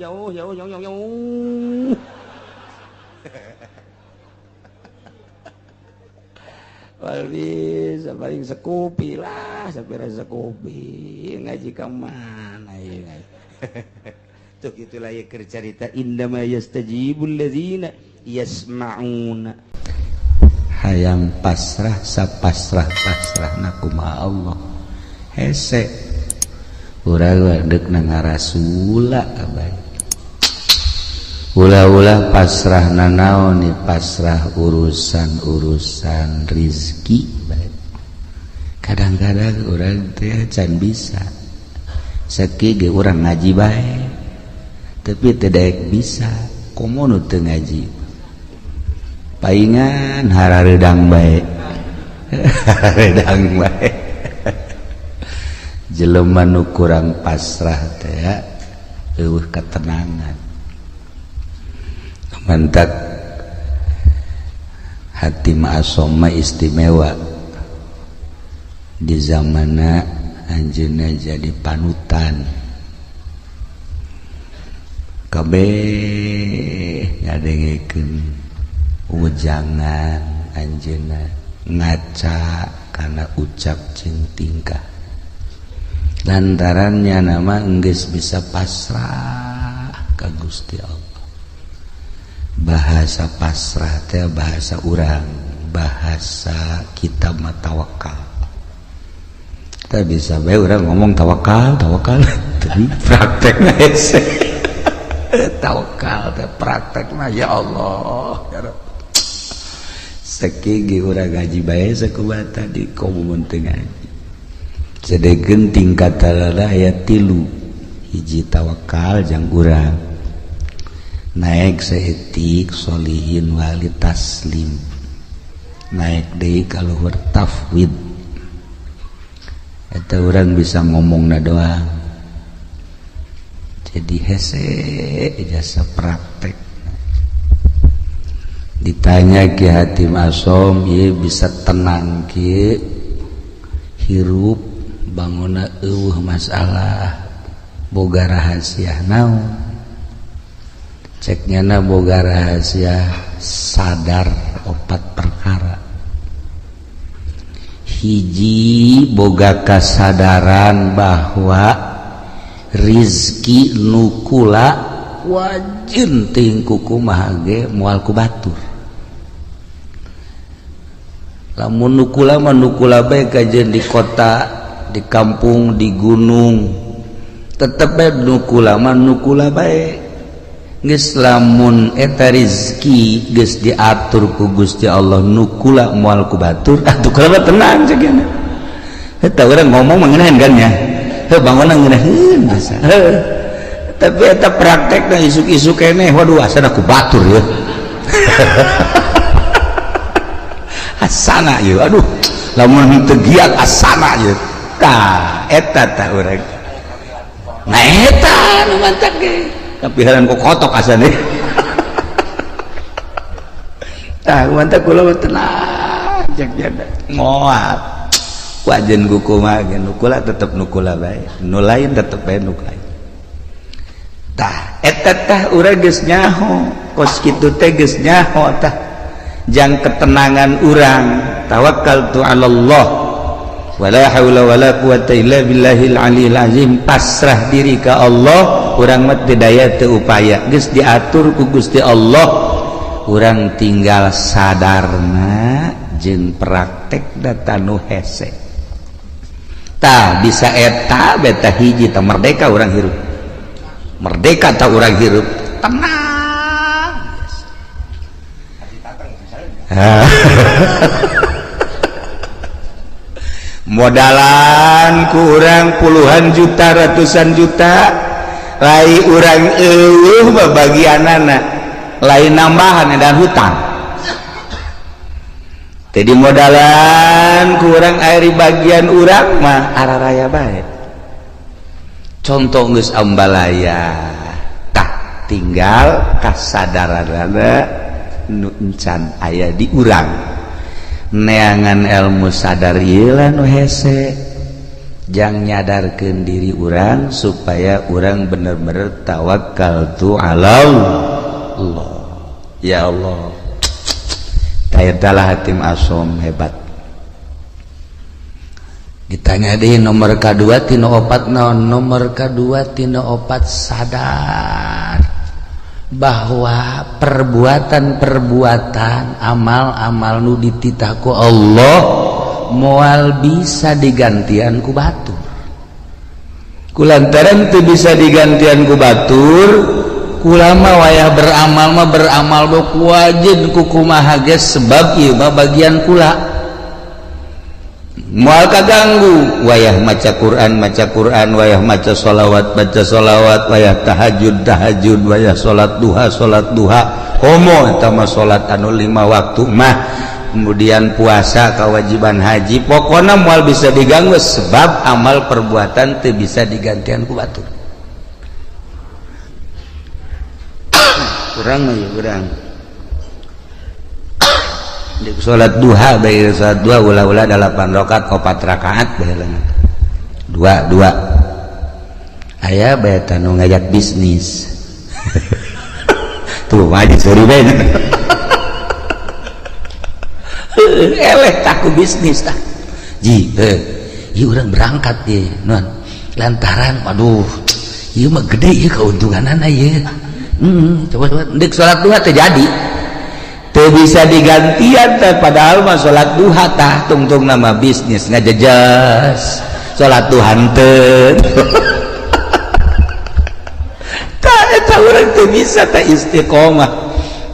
paling sekopi lah sapira sekopi ngaji ka mana ieu tuh gitulah ya keur carita indama yastajibul ladzina yasma'una hayang pasrah sapasrah-pasrahna kumaha Allah hese urang deuk ngarasula abay ulah-ulah pasrahna naon nih pasrah urusan rizki kadang-kadang orang teh can bisa saking ge urang ngaji bae tapi teu daek bisa komo nu teu ngaji paingan hararedang bae hararedang bae jelema nu kurang pasrah teh eueuh ketenangan mantak hati ma'asoma istimewa di zamana anjeunna jadi panutan kabeh ngadengekeun ujangan anjeunna ngaca kana ucap jeung tingkah lantarannya nama geus bisa pasrah ka Gusti Allah. Bahasa pasrah teh bahasa urang, bahasa kita mah tawakal. Kita bisa bae urang ngomong tawakal tapi praktekna hese. Tawakal teh praktekna ya Allah ya Rabb. Saking urang ngaji bae sakubata di komun teu ngaji. Sedegeun tingkat talala aya 3 hiji tawakal jang urang naik seetik solihin wali taslim naik deui ka luhur tafwid eta urang bisa ngomongna doang jadi hese jasa praktek ditanya Ki Hatim Asom ieu bisa tenang kieu hirup banguna eueuh masalah boga rahasia naon ceknya boga rahasia sadar 4 perkara hiji boga kasadaran bahwa rizki nukula wajin tingku kumaha ge moal ku batur lamun nukula mah nukula bae kajeun di kota di kampung di gunung tetep bae nukula mah nukula bae geus lamun eta rizki geus diatur ku Gusti Allah nukula moal ku batur atuh kula tenang ceuk eta urang ngomong mengenahan kan ya heuh bangunna ngeunaheun bisa tapi eta praktekna isuk-isuk keneh waduh asana ku batur ya asana ieu aduh lamun teu giat asana ieu tah eta tah urang nah eta nu mantap ge tapi haran kok kotok asane tah mantap kula tenang jak jada moal wajen kumaha ge nukula tetep nukula bae nu lain tetep bae nu lain tah eta tah urang geus nyaho kos kitu teh geus nyaho tah jang ketenangan urang tawakkaltu 'alallah wala haula wala quwata illa billahil aliyil azim pasrah diri ka Allah urang mah teu daya teu upaya geus diatur ku Gusti Allah urang tinggal sadarna jeung praktek data nu hese tah bisa eta beta hiji tah merdeka urang hirup merdeka tah urang hirup tenang modalan ku urang puluhan juta ratusan juta lai urang eueuh bagianana lain nambahan dan hutang jadi modalan ku urang airi bagian urang mah araraya bae contoh geus ambalaya tah tinggal kasadaranana nu encan aya di urang neangan ilmu sadar ieu nu hese jang nyadarkeun diri urang supaya urang bener-bener tawakkaltu 'ala Allah ya Allah tayadalah Hatim Asom hebat ditanya deh nomor kedua tina opat naon nomor kedua tina opat sadar bahwa perbuatan amal-amal nu dititah ku Allah moal bisa digantian ku batur kulantaran teu bisa digantian ku batur kulama wayah beramal mah beramal do wajib ku kumaha geus sebab ieu mah bagian kula moal kaganggu wayah maca Quran wayah maca sholawat wayah tahajud wayah sholat duha homo eta mah sholat anu 5 waktu mah kemudian puasa kewajiban haji pokona moal bisa diganggu sebab amal perbuatan teu bisa digantian ku batur kurang mah kurang di sholat duha bayi sholat duha ulah-ulah 8 rakaat 4 rakaat baheula 2 aya bae tanu ngajak bisnis tuh wajib sorry bae eleh taku bisnis tah ji ieu urang berangkat ye non lantaran waduh ieu mah gede ieu keuntunganana ieu coba deuk sholat duha teh jadi teu bisa digantian teh padahal mah salat duha tah tungtung nama bisnis ngajejas salat duha henteu tah eta urang teu bisa teh istiqomah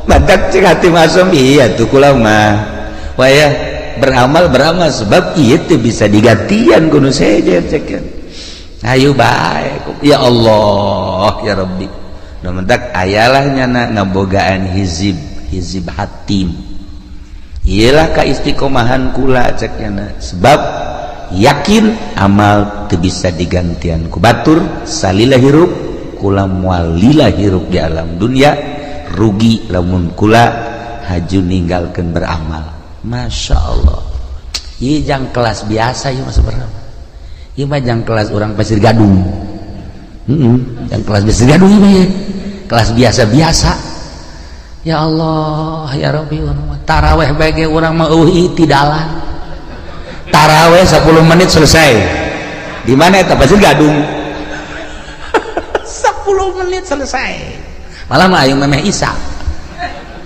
badak cek hati masuk iya tuh kula mah wayah beramal sebab ieu teu bisa digantian kudu seje cekeun ayo bae ya Allah ya Rabbi da mentak ayalah nyana ngabogaan hizib hatim iyalah kaistiqomahan kula cekna sebab yakin amal teu bisa digantian ku batur salila hirup kula moal lila hirup di alam dunia rugi lamun kula haju ninggalkeun beramal Masya Allah ieu jang kelas biasa ieu mah sebenarnya ieu mah jang kelas urang Pasir Gadung jang kelas Pasir Gadung ieu mah kelas biasa-biasa. Ya Allah ya Rabbi taraweh bage urang mah eueuh tidalan taraweh 10 menit selesai di mana eta Pasir Gadung 10 menit selesai malah mah aya memeh Isa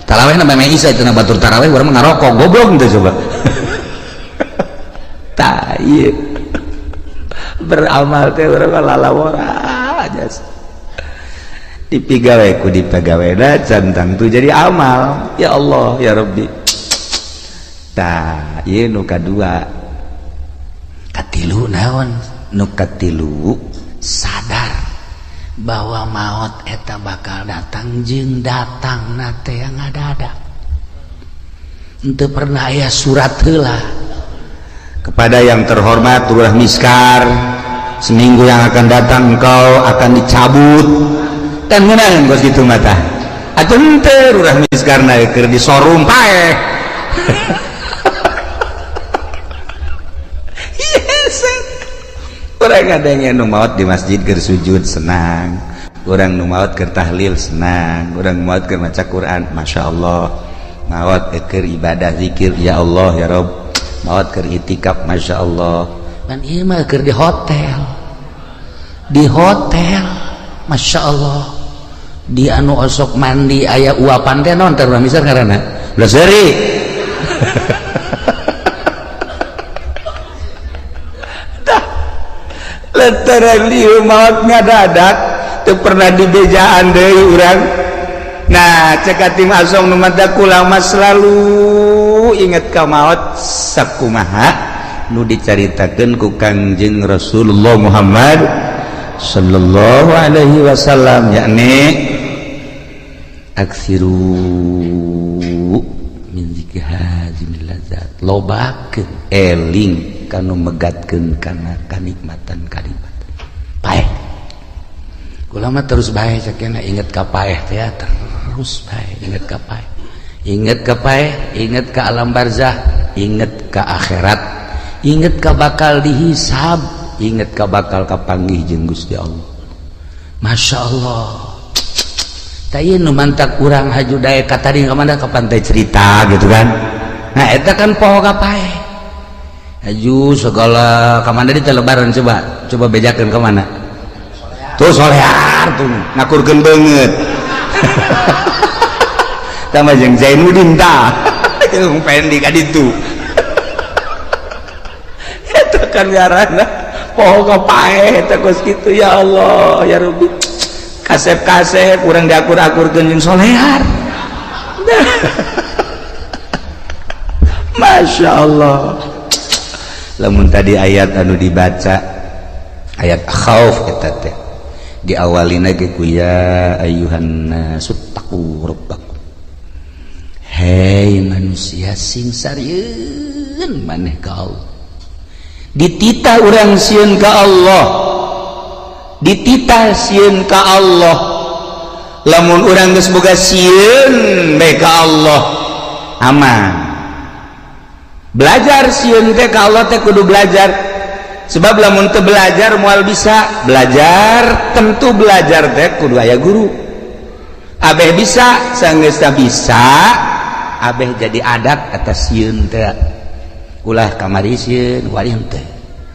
taraweh na memeh Isa itu na batur taraweh urang mah ngarokok goblok teh coba tah ieu beramal teh urang lalawara aja dipigawe ku dipegawena cantang tu jadi amal ya Allah ya Rabbi tah ieu nu kadua katilu naon nu katilu sadar bahwa maut eta bakal datang jeung datangna teh ngadadak henteu pernah aya surat heula kepada yang terhormat Lurah Miskar seminggu yang akan datang engkau akan dicabut kan ngeunaan bos kitu mah tah atuh henteu Lurah Miskarna keur di showroom pae yes urang ngadenge nu maot di masjid keur sujud senang urang nu maot keur tahlil senang urang maot keur maca Quran Masya Allah maot keur ibadah zikir ya Allah ya Rabb maot keur itikaf Masya Allah kan ieu mah keur di hotel Masya Allah di anu osok mandi aya uapan teh naon teh misal ngaranna Loseri tah lantaran lieu maot ngadadak teu pernah dibejaan deui urang nah cek ating asong nu manta kula mah selalu inget ka maot sakumaha nu dicaritakeun ku Kangjeng Rasulullah Muhammad sallallahu alaihi wasallam yakni aksiru min zikri hazimil ladzat lobakeun eling kanu megatkeun kana kanikmatan paeh kula mah terus bae sakena inget ka paeh teh terus bae inget ka paeh inget ka alam barzah inget ka akhirat inget ka bakal dihisab inget ka bakal kapanggih jeung Gusti Allah Masya Allah tayeu nu mantak urang haju dae ka tadi ka mana ka pantai cerita gitu kan nah eta kan poho ka paeh aju segala kemana di lebaran coba bejakan kemana tuh solear tuh ngakurkeun banget tambah jeung Zainuddin tah jeung pendi ka ditu eta kan ngaranna poho kapae eta kos kitu ya Allah ya Rabbi kasep-kasep urang diakur-akurkeun jeung solear Masya Allah lamun tadi ayat anu dibaca ayat khauf eta teh diawalina ge ku ya ayyuhan nasu rabbakum hei manusia sing sarieun maneh ka Allah dititah urang sieun ka Allah dititah sieun ka Allah lamun urang geus boga sieun bae ka Allah aman belajar sieun teh ka Allah teh kudu belajar sebab lamun teu belajar moal bisa belajar tentu belajar teh kudu aya guru abeh bisa saenggeus teh bisa abeh jadi adat atas sieun teh ulah kamari sieun walian teh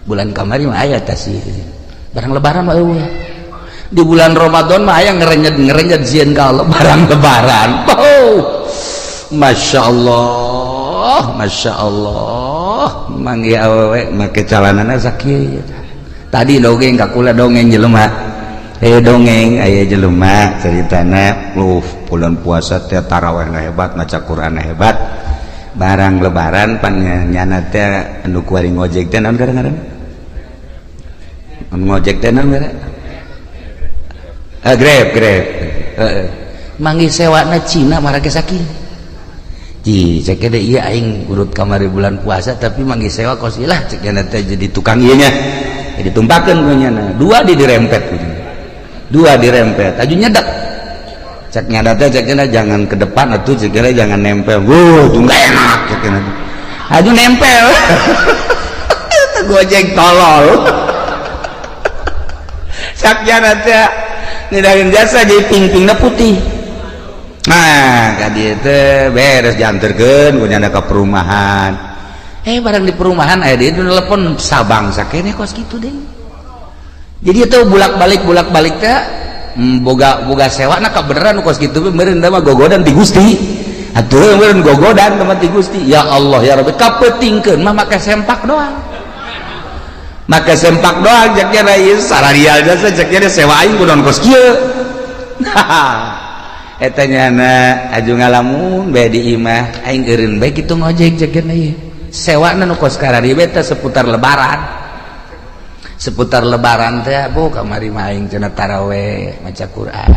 bulan kamari mah aya teh sieun barang lebaran mah eueuh di bulan Ramadan mah aya ngerenjed sieun ka Allah barang lebaran Masya Allah manggi awewe make calanana sakieu tadi dongeng kakula dongeng jelema dongeng aya jelema ceritana bulan puasa teh tarawihna hebat maca Qur'an hebat barang lebaran pan nyana teh anu kuari ngojek teh naon ngaranna anu ngojek teh naon ngaranna Grab manggi sewana Cina marake sakieu ji cek ada iya aing urut kamari bulan puasa tapi manggil sewa kosilah cek teh jadi tukang ieu nya jadi tumpakeun ku nyana dua dirempet aju nyedak cek nyada teh cek jangan ke depan atuh cek jangan nempel tuh enggak enak cek aju nempel Gojek tolol cek nyana teh ngidahin jasa jadi ping-pingna putih. Nah kadi teh beres dianterkeun ku nyana ka perumahan. Barang di perumahan aya dieu telepon sabang sakene kos kitu deh. Jadi itu bulak-balik teh boga sewana ka beneran kos kitu meureun mah gogodan ti Gusti. Atuh meureun gogodan ka ti Gusti. Ya Allah ya Rabbi kapeutingkeun mah make sempak doang. Make sempak doang jaknya ieu sararial jasa jaknya sewa aing kudu kos kieu. Eta nyana aju ngalamun bae di imah aing eureun bae kitu ngojek jakeun ieu sewana nu kos karari bae teh seputar lebaran teh bu kamari mah aing cenah tarawih maca Quran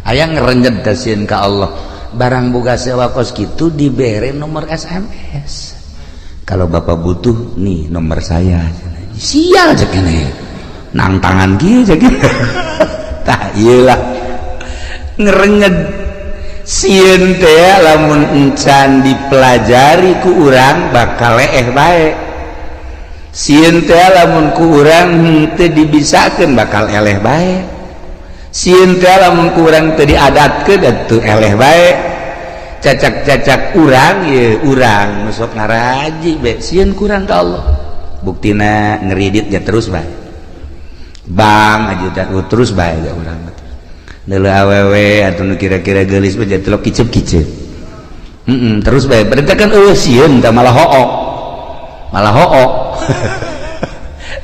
aya ngerenjed tasieun ka Allah barang boga sewa kos kitu dibere nomor SMS kalau bapak butuh nih nomor saya sial jakeun ieu nang tangan kieu jakeun tah ieu lah ngerenyed sieun teh lamun encan dipelajari ku urang bakal leeh bae sieun teh lamun ku urang teu dibisakeun bakal eleh bae sieun teh lamun ku urang teu diadatkeun atuh eleh bae cacak-cacak urang ye urang sok ngaraji bae sieun kurang ka Allah buktina ngeridit ya terus bae bang ajudan terus bae ya urang neuleuh awewe atuh nu kira-kira geulis mah jatelok kicep-kicep terus bae berarti kan eueuh sieun tah malah hoo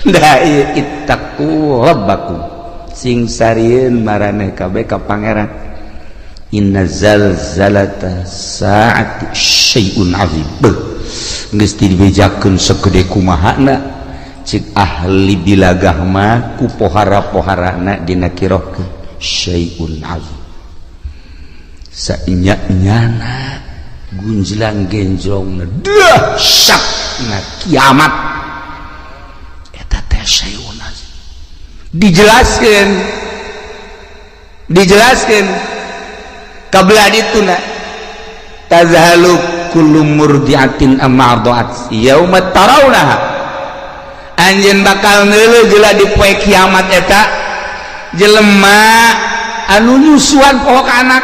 da ittaqu rabbakum sing sarieun maraneh kabeh ka pangeran inna zalzalata saati syai'un azim geus dibejakeun sagede kumahana cik ahli bilagah mah ku pohara-poharana dina kirohkeun syai'un azim saenya-nyana gunjlang genjlongna dahsyatna kiamat eta teh syai'un azim dijelaskeun kabelah dituna tazhalu kullu murdiatin amma arda'at yauma tarawnaha anjeun bakal neuleuh jeula di poe kiamat eta jelema anu nyusuan poho ka anak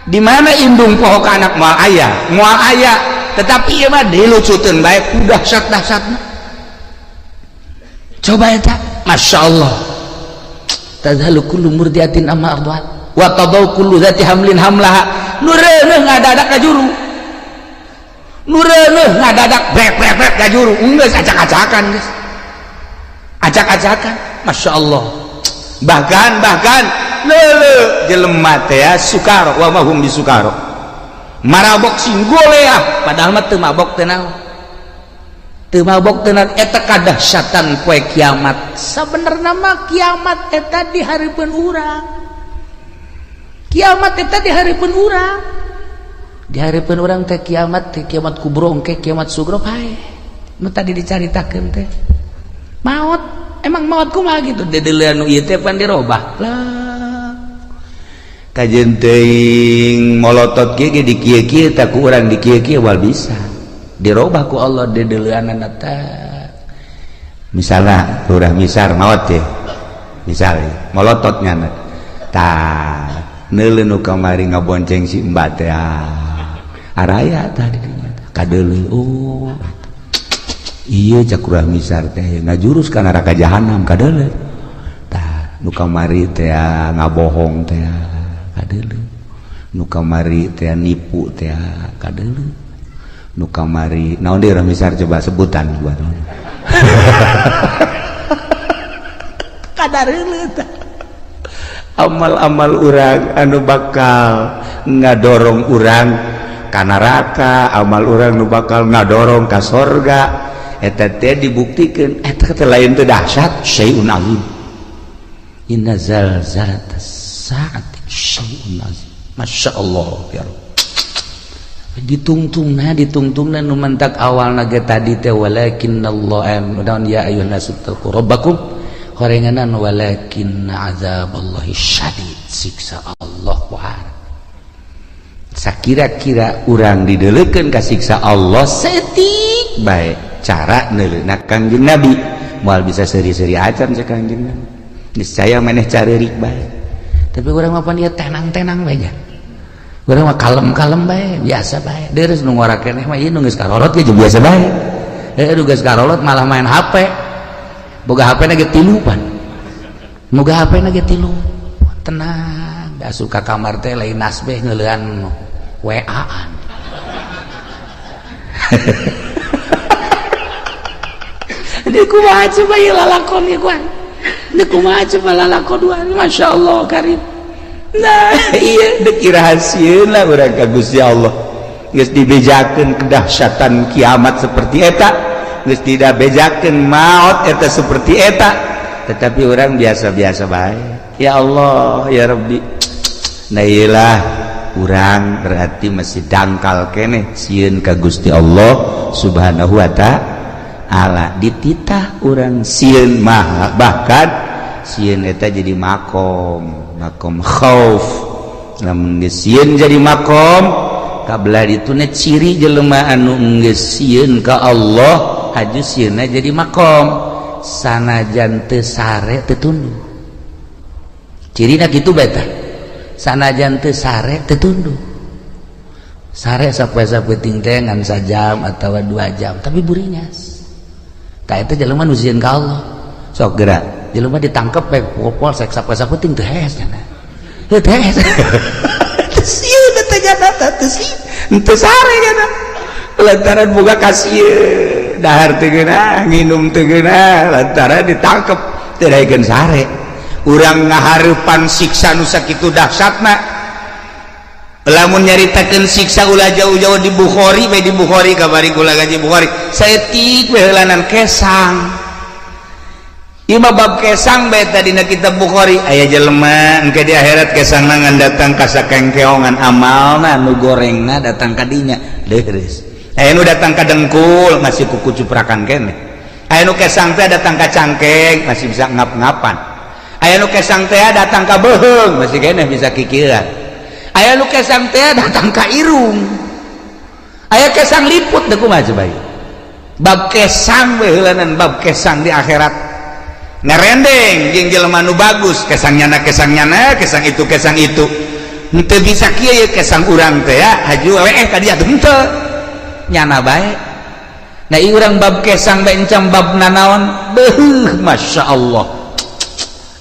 di mana indung poho ka anak moal aya tetapi ieu mah dilucuteun bae udah dahsyat-dahsyatna. Coba eta masyaallah tadhalu kullu murdiatin amma ardhat wa tadau kullu zati hamlin hamlaha nu reuneuh ngadadak ka juru nu reuneuh ngadadak brek ka juru geus acak-acakan geus acak-acakan masyaallah bahkan leuleuh jelema teh ya sukaro wa mahum bisukaro marabok sing goleah padahal mah teu mabok teh naon teu mabok teh naon eta kadahsyatan poe kiamat sabenerna mah kiamat eta di hareupeun urang kiamat eta di hareupeun urang di hareupeun urang teh kiamat kubro engke kiamat sugro pae nu tadi dicaritakeun teh maut emang maut kumaha gitu dedeulean nu ieu teh pan dirobah lah kajeun teuing molotot kieu di kieu-kieu tah ku urang di kieu-kieu wal bisa dirobah ku Allah dedeuleunana teh misalna urang misar maot teh misalnya molotot nyana tah neuleuh nu kamari ngabonceng si mbak teh araya tadi kadeuleuh oh iya cak urang misar teh ngajurus ka neraka jahanam kadeuleuh tah nu kamari teh ngabohong teh kadeuleuh nu kamari teh nipu teh kadeuleuh nu kamari naon deui urang misar coba sebutan buat kadareuleun tah amal-amal urang anu bakal ngadorong urang ka neraka amal urang nu bakal ngadorong ka sorga eta teh dibuktikeun eta teh lain teh dahsyat syai'un azim inna zalzalatas saati syai'un azim masyaallah ya Rabb ditungtungna nu mentak awalna ge tadi teh walakinallahu amdan ya ayyuhan nasu taqu rabbakum horenganan walakinna azaballahi syadid siksa Allah wah sakira-kira urang dideuleukeun ka siksa Allah setik bae cara neuleuhna Kangjeng Nabi moal bisa seri-seri acan cek Kangjeng Nabi niscaya maneh careurik bae tapi urang mah pan ieu tenang-tenang bae nya urang mah kalem-kalem bae biasa bae deres nu ngora keneh mah ieu nu geus karolot ge biasa bae nu geus karolot malah main HP boga HP na ge 3 pan boga HP na ge 3 tenang da suka kamar teh lain nasbeh ngeuleuhan WA-an ini kumaha coba ieu lalakon ieu kuan ini kumaha coba lalakon duaan masyaallah karim nah iya dek rahasieun lah urang ka Gusti Allah geus dibejakeun kedahsyatan kiamat seperti eta geus tidak bejakeun maut eta seperti eta tetapi orang biasa-biasa bae ya Allah ya Rabbi nah iyalah urang berarti masih dangkal keneh sieun ka Gusti Allah subhanahu wa ta'ala dititah urang sieun mah bahkan sieun eta jadi makom khauf lamun geus sieun jadi makom kabelah dituna ciri jelema anu geus sieun ka Allah haju sieunna jadi makom sanajan teu sare teu tunduk cirina kitu bae tah sanajan teu sare teu tunduk sare sapoe-sapoe teh ngan sajam atawa 2 jam tapi burinyas tah eta jelema nu sieun ka Allah sok geura jelema ditangkep bae polsek sapoe-sapoe ting teu hees cenah teu hees sieun teh nyata teu sieun teu sare cenah lantaran boga kasieun dahar teu geunah nginum teu geunah lantaran ditangkep teu daekeun sare urang ngahareupan siksa nu sakitu dahsyatna lamun nyaritakeun siksa ulah jauh-jauh di Bukhari bae di Bukhari kabari kula gaji Bukhari saeutik we heulanan kesang ieu mah bab kesang bae tadina kitab Bukhari aya jelema engke di akhirat kesangna ngan datang ka sakengkeongan amalna nu gorengna datang ka dinya leres aya nu datang ka dengkul masih kuku cuprakan keneh aya nu kesang teh datang ka cangkeng masih bisa ngap-ngapan aya nu kesang teh datang ka beuheung masih keneh bisa kikiran aya nu kesang teh datang ka irung aya kesang liput teh kumaha coba ieu bab kesang we heulanan bab kesang di akhirat ngarendeng jeung jelema nu bagus kesangnyana kesang itu henteu bisa kieu kesang urang teh ya haju weh ka dieu teh henteu nyana bae nah ieu urang bab kesang bae encam bab nanaon beuh masya Allah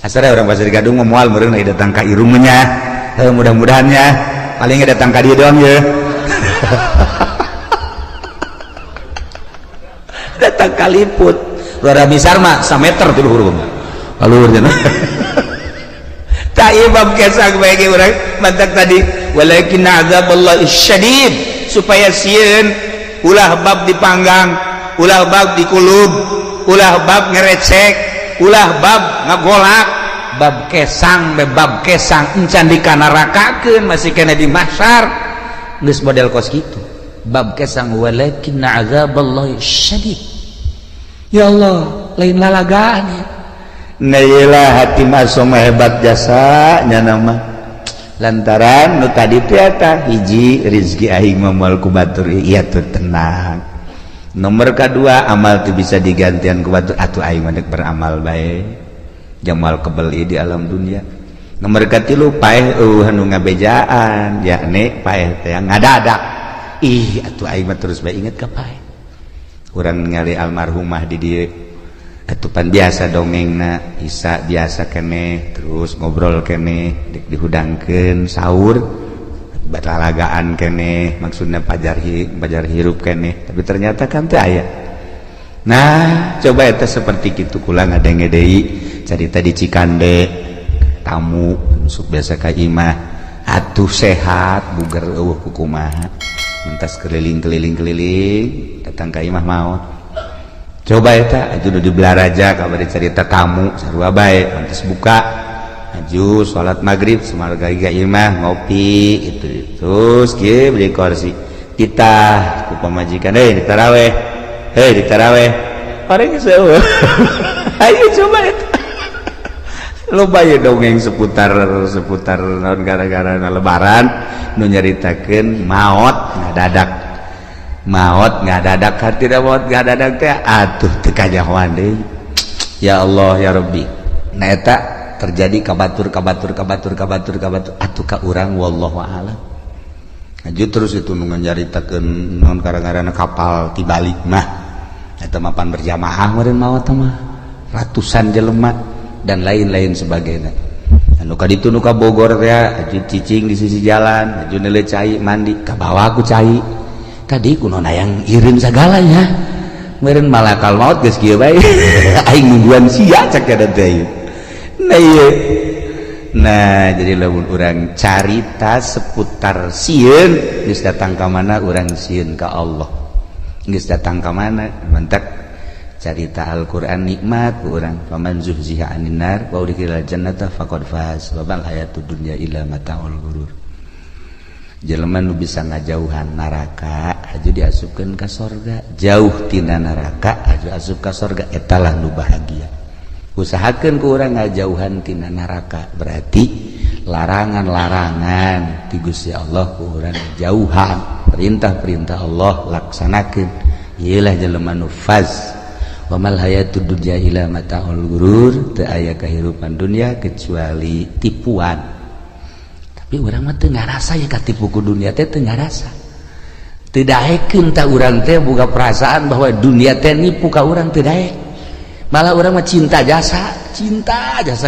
asal orang pasir Gadung moal meureun datang ka irungnya mudah-mudahan ya paling datang ka dieu doang ya datang kaliput luar besar mah 1 meter tuh luhur luhur cenah ta ieu bab kesang bae ge urang mantak tadi walakin azaballahi syadid supaya sieun ulah bab dipanggang ulah bab dikulub ulah bab ngerecek ulah bab ngagolak bab kesang encan dikanarakakeun masih kena di mahsyar geus model kos kitu bab kesang walakin azaballahi syadid ya Allah lain lalagaan ya nailah hati masom hebat jasanya nama lantaran nu tadi teh eta hiji rezeki aing moal ku batur ieu teh tenang nomor kedua amal teh bisa digantian ku batur atuh aing mendek beramal bae jamal kebeli di alam dunia nomor katilu paeh anu ngabejaan yakni paeh teh ngadadak ih atuh aing mah terus bae inget ka paeh urang ningali almarhumah di dieu atuh pan biasa dongengna Isa biasa keneh terus ngobrol keneh dihudangkeun sahur balalagaan keneh maksudna pajar hirup keneh tapi ternyata kan teu aya nah coba eta seperti kitu kula ngadenge deui carita di Cikande tamu sok biasa ka imah atuh sehat buger eueuh kumaha mentas keliling datang ka imah maot coba eta aju di belaraja kabari cerita tamu sarua bae mantes buka aju salat maghrib sumarga ka imah ngopi itu terus kieu beli kursi kita ku pamajikan ditaraweh pareng seueuh ayo coba eta loba ya dongeng seputar naon gara-gara lebaran nu nyaritakeun maot tidak maot ngadadak teh atuh teu kajahoan deui ya Allah ya Rabbi nah eta terjadi kabatur atuh ka urang wallahu a'lam aju terus itu nu nyaritakeun naon gara-garana kapal tibalik mah eta mapan berjamaah meureun maot mah ratusan jelema dan lain-lain sebagainya anu kaditu nu ka Bogor teh aju cicing di sisi jalan aju neuleuh cai mandi ka bawah ku cai tadi kuno yang irin segalanya meureun malakal maut geus kieu bae aing nungguan sia cek ada teh nah ieu nah jadi lamun urang carita seputar sieun geus datang ka mana urang sieun ka Allah geus datang ka mana mentek carita Al-Qur'an nikmat ku urang faman zuhziha 'anil nar wa udkhilal jannata faqad faz wa bal hayatud dunya illa mata'ul ghurur jelema nu bisa ngajauhan neraka aju diasupkeun ka sorga jauh tina neraka aju asup ka sorga eta lah nu bahagia usahakeun ku urang ngajauhan tina neraka berarti larangan-larangan ti Gusti Allah ku urang jauhan perintah-perintah Allah laksanakeun ieulah jelema nu faz wa mal hayatud dunya illa mata'ul ghurur teu aya kahirupan dunia kecuali tipuan tapi urang mah teu ngarasa ya katipu ku dunia teh teu ngarasa teu daekeun ta urang teh boga perasaan bahwa dunia teh nipu ka urang teu daek malah urang mah cinta jasa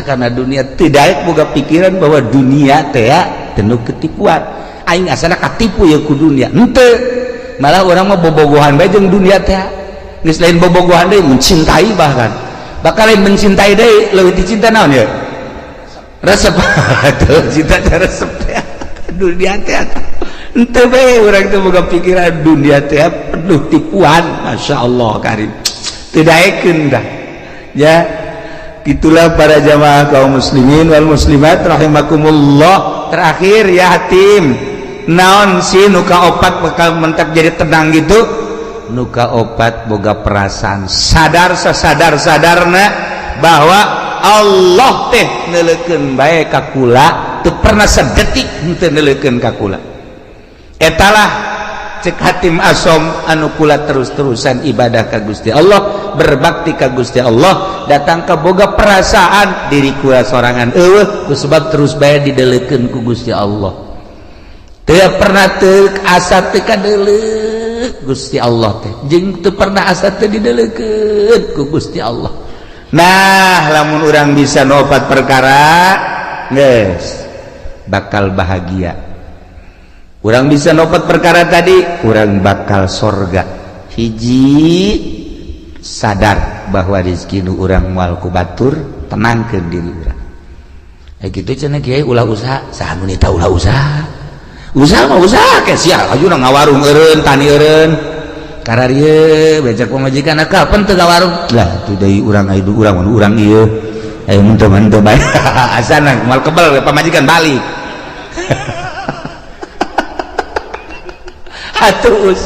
karena dunia teu daek boga pikiran bahwa dunia teh penuh ketipuan aing asana katipu ya ku dunia henteu malah urang mah bobogohan bae jeung dunia teh geus lain bobogohan deui mencintai bahkan bakal lain mencintai deui leuwih dicinta naon ya resep tuh cinta resep dunia teh ente bae urang teh boga pikiran dunia teh penuh tipuan masyaallah karim teu daekeun dah ya itulah para jamaah kaum muslimin wal muslimat rahimakumullah terakhir ya hatim naon si nuka opat bakal mentak jadi tenang gitu nuka opat boga perasaan sadar sadarna bahwa Allah teh neuleukeun bae ka kula teu pernah sadetik henteu neuleukeun ka kula etalah cek hatim asom anu kula terus-terusan ibadah ka Gusti Allah berbakti ka Gusti Allah datang ka boga perasaan diri kula sorangan eueuh ku sebab terus bae dideuleukeun ku Gusti Allah teu pernah teu asa teu kadeuleuh Gusti Allah teh jeung teu pernah asa teu dideuleukeun ku Gusti Allah. Nah lamun urang bisa nopat perkara geus bakal bahagia. Urang bisa nopat perkara tadi urang bakal sorga. Hiji sadar bahwa rezeki nu urang moal ku batur tenangkeun diri urang. Kitu cenah kiai ulah usaha saha nu nita ulah usaha mah usaha ke sia ajuna ngawarung eureun tani eureun kararieu becak pamajikan kapan teu ngawarung lah tu deui urang aya urang ieu aya mun teu bae asana moal kebal pamajikan balik atuh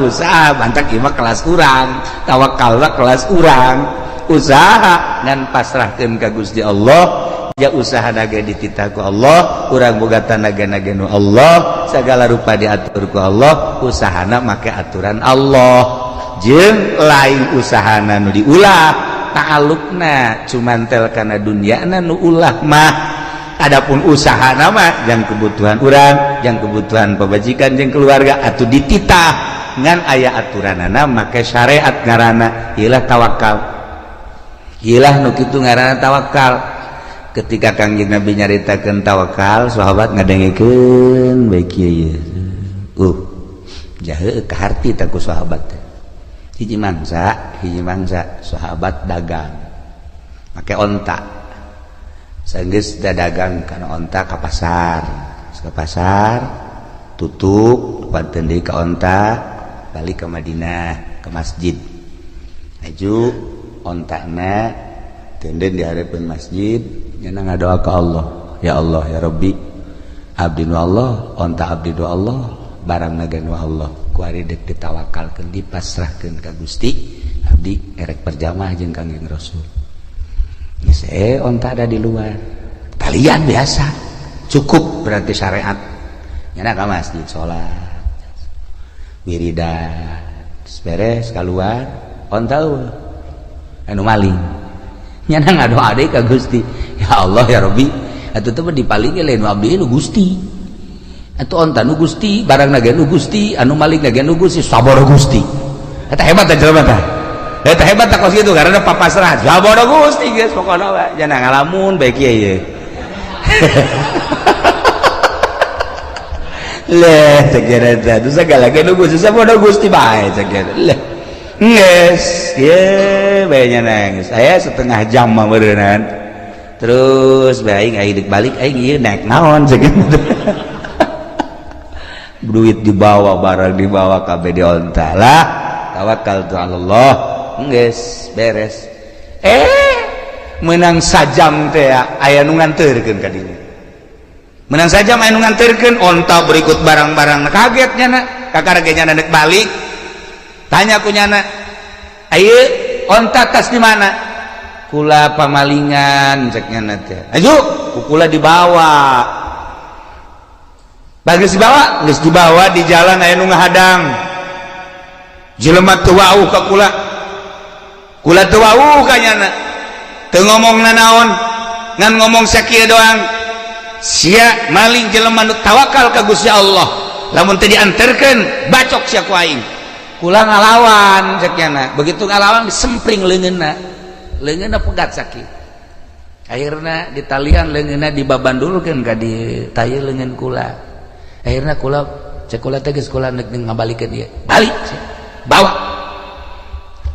usaha bantak ieu mah kelas urang tawakal kelas urang usaha ngan pasrahkeun ka Gusti Allah. Ya usaha naga dititah ku Allah, urang boga tanaga nu Allah, segala rupa diatur ku Allah, usahana make aturan Allah. Jeung lain usahana nu diulah, ta'alluqna cumantel kana dunyana nu ulah mah. Adapun usahana mah jang kebutuhan urang, jang kebutuhan pabajikan jeung keluarga atuh dititah ngan aya aturanana make syariat ngaranna ilah tawakal. Ilah nu kitu ngaranna tawakal. Ketika Kangjeng Nabi nyaritakeun tawakal, sahabat ngadengikeun bae kieu. Jahe ka harti ta ku sahabat. Hiji mangsa sahabat dagang. Make onta. Saenggeus dagang kana onta ka pasar. Ka pasar tutup pateun deui ka onta, balik ke Madinah, ke masjid. Maju ontana tenden di hadapan masjid. Jangan ngadoa ke Allah, ya Allah ya Rabbi, abdi nu Allah, onta abdi nu Allah, barang naga nu Allah, kuari dek ditawakalkeun dipasrahkeun ka Gusti, abdi erek perjamaah jeung Kangjeng Rasul. Geus onta ada di luar, talian biasa, cukup berarti syariat. Nyana ka masjid salat, wiridan, beres keluar, onta anu maling. Nyana ngadoa deui ka Gusti, ya Allah ya Rabbi, atuh teh dipalingi lain abdi nu Gusti, atuh onta nu Gusti, barang nage nu Gusti, anu maling nage nu Gusti, saboro Gusti. Eta hebat teh jelema teh, eta hebat teh kos kitu karena papasrah, saboro Gusti geus pokona we, jangan ngalamun bae kieu ye. Leh cek eta tuh segala ge nu Gusti, saboro Gusti bae cek eta. Leh yes, ye bayanya nangis. Saya setengah jam mah berenang. Terus baik aing balik aing ieu naik naon segitu. Duit dibawa, barang dibawa kabeh di onta lah. Tawakkaltu 'ala Allah. Geus beres. Menang sajam teh aya nu nganterkeun ka dieu. Menang sajam aya nu nganterkeun onta berikut barang-barang kaget nyana. Kakaragenya nek balik. Tanya ku nyana, ayo onta tas di mana? Kula pamalingan cek nyana teh. Ayo, kula dibawa. Bagus dibawa, geus dibawa di jalan aya nu ngahadang. Jelema teu wau ka kula. Kula teu wau ka nyana. Teu ngomongna naon, ngan ngomong sakieu doang. Sia maling jelema nu tawakal ka Gusti Allah. Lamun teu dianterkeun, bacok sia ku aing. Kula ngalawan ceknya, begitu ngalawan disempring leungeunna pegat sakit. Akhirna ditalian leungeunna dibabandulkeun ka di tayeu leungeun kula. Akhirna kula cek kula teh geus kula neuk ngabalikeun ieu. Balik bawa.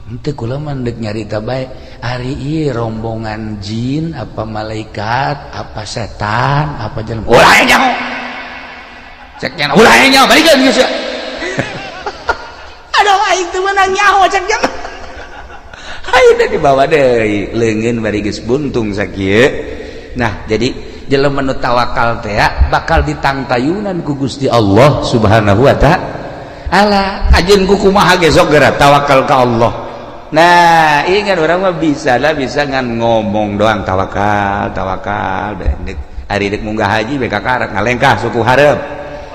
Henteu kula mah neuk nyarita bae, ari ieu rombongan jin apa malaikat apa setan apa jelema. Ulah nyaho. Ceknya ulah nyaho balikeun geus. Aduh aing teu meunang nyaho cek jam. Ayeuna dibawa deui leungeun bari geus buntung sakieu. Nah, jadi jelema nu tawakal teh bakal ditangtayunan ku Gusti Allah Subhanahu wa taala. Ajeun ku kumaha ge sok geura tawakal ka Allah. Nah, ingat orang mah bisa ngan ngomong doang tawakal dek ari dek munggah haji be kakarek ngalengkah suku hareup.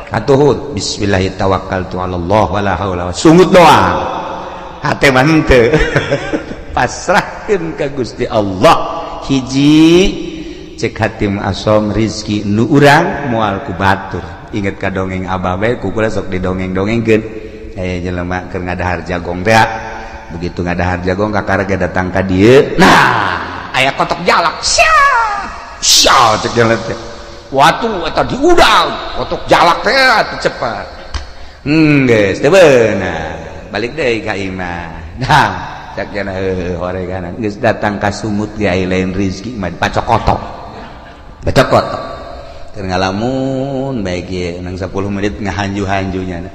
Atuhud bismillahirrahmanirrahim tawakkaltu 'ala Allah wala haula sungut doang hate mah henteu pasrahkeun ka Gusti Allah. Hiji cek hatim asom rizki nu urang moal ku batur inget ka dongeng abah bae kukula sok didongeng-dongengkeun aya jelema keur ngadahar jagong teh begitu ngadahar jagong kakaraga datang ka dieu nah aya kotok jalak sia cek jalan teh watu eta diudang kotok jalak teh atuh cepat geus teu beunang balik deui ka imah nah cek jana horeganan geus datang ka sumut ge aya lain rezeki mah pacokotok pacokotok keur ngalamun bae ge nang 10 menit ngahanju-hanjunya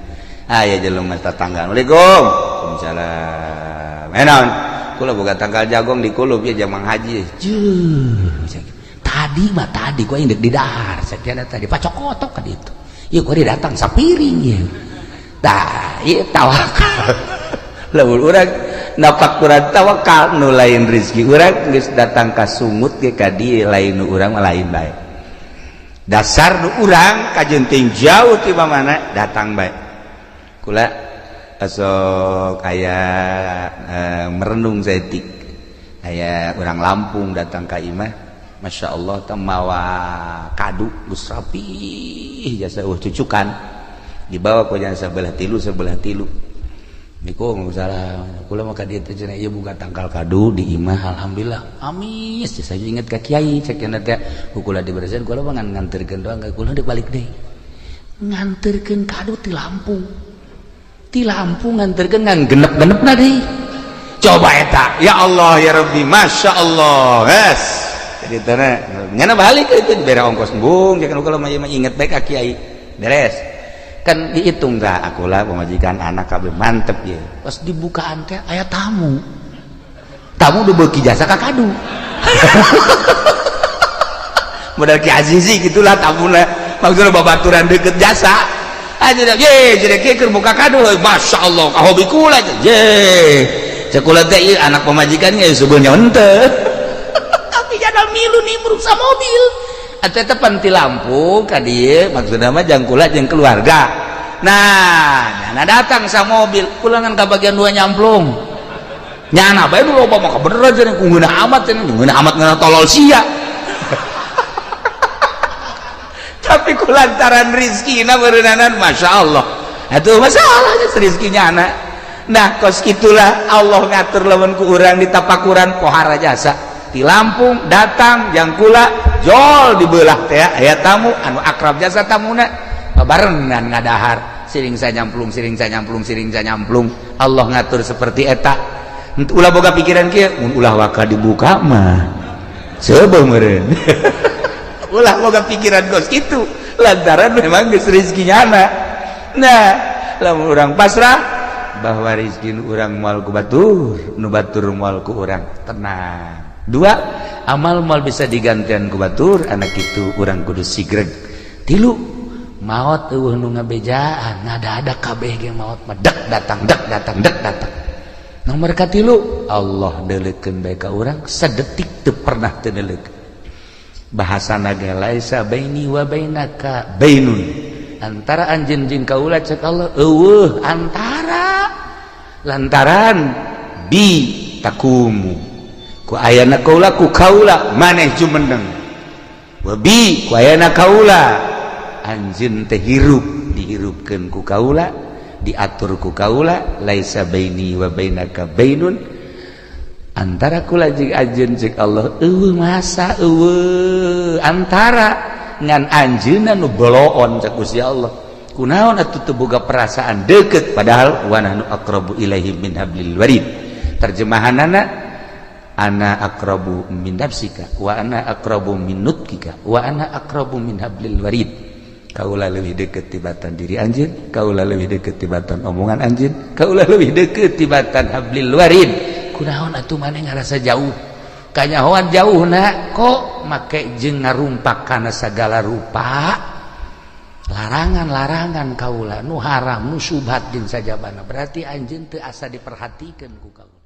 aya jelema tetangga Assalamualaikum waalaikumsalam naon kula boga tanggal jagong di kulub ya jamang haji tadi mah tadi ku indek di dahar sakjana tadi pacokotok ka ditu ieu ku datang sapiring ieu tah ieu tawakal lamun urang napak urang tawakal nu lain rezeki urang geus datang ka sumut ge ka dieu lain nu urang mah lain bae dasar nu urang kajenting jauh ti mana datang bae kula asok aya merenung saeutik aya urang Lampung datang ka imah Masya Allah temawa kadu geus rapi jasa cucukan dibawa ku jana sebelah tilu Assalamualaikum salam kula mah ka dieu teh cenah ieu boga tangkal kadu di imah alhamdulillah amis saya inget ka kiai cek cenah teh kula diberesin kula mah nganterkeun doang kula deuk balik deui nganterkeun kadu ti Lampung nganterkeun ngan genep-genepna deui coba eta ya Allah ya Rabbi Masya Allah yes jadi teh nyana balik itu dibere ongkos embung jangan kula mah inget bae ka kiai beres kan dihitung dah aku lah pemajikan anak kabeh mantep ya pas dibukaan teh aya tamu udah beuki jasa ka kadu modal Ki Azizi gitulah tamuna maksudna babaturan deukeut jasa aja dah ye jadi keur buka kadu Masya Allah ka hobi kula ye cek kula teh anak pemajikannya sebenarnya henteu tapi jadal milu nih merusak mobil eta tepan ti Lampung ka dieu maksudna mah jang kula jeung keluarga nah datang sa mobil kula ngan ka bagian 2 nyamplung nyana bae nu loba mah bener aja ku ngeunah amat ngana tolol sia tapi kulantaran rizkina beureunanan Masya Allah atuh masalahnya rizkinya anak nah kos kitulah Allah ngatur lamun ku urang di tapakuran pohara jasa di Lampung datang jang kula jol dibelah teh aya tamu anu akrab jasa tamuna barengan ngadahar siring nyamplung Allah ngatur seperti eta ulah boga pikiran kieu mun ulah waka dibuka mah seubeuh meureun ulah boga pikiran kos kitu lantaran memang geus rezekinya anak nah lamun urang pasrah bahwa rezeki nu urang moal ku batur nu batur moal ku urang tenang 2 amal moal bisa digantian ku batur anak itu urang kudu sigreg 3 maot eueuh nu ngabejaan ngada-ada kabeh ge maot mah dek datang nomor ka 3 Allah deuleukeun bae ka urang sadetik teu pernah teu deuleukeun bahasana ge laisa baini wa bainaka bainun antara anjeun jeung kaula cek Allah eueuh antara lantaran bi takumu ku ayana kaula ku kaula maneh jumeneng wabi ku ayana kaula anjeun teh hirup dihirupkeun ku kaula diatur ku kaula laisa baini wa bainaka bainun antara kula jeung anjeun cek Allah eueuh masa eueuh antara ngan anjeunna nu boloon cek Gusti Allah kunaon atuh teu boga perasaan deukeut padahal wa nahnu aqrabu ilaihi min hablil warid terjemahanana ana aqrabu min nafsika wa ana aqrabu min nutkika wa ana aqrabu min hablil warid kaula leuwih deukeut tibatan diri anjeun kaula leuwih deukeut tibatan omongan anjeun kaula leuwih deukeut tibatan hablil warid kunaon atuh maneh ngarasa jauh kanyahoan jauhna kok make jeung ngarumpak kana sagala rupa larangan kaula nu haram nu subhat jeung sajabana berarti anjeun teu asa diperhatikeun ku kaula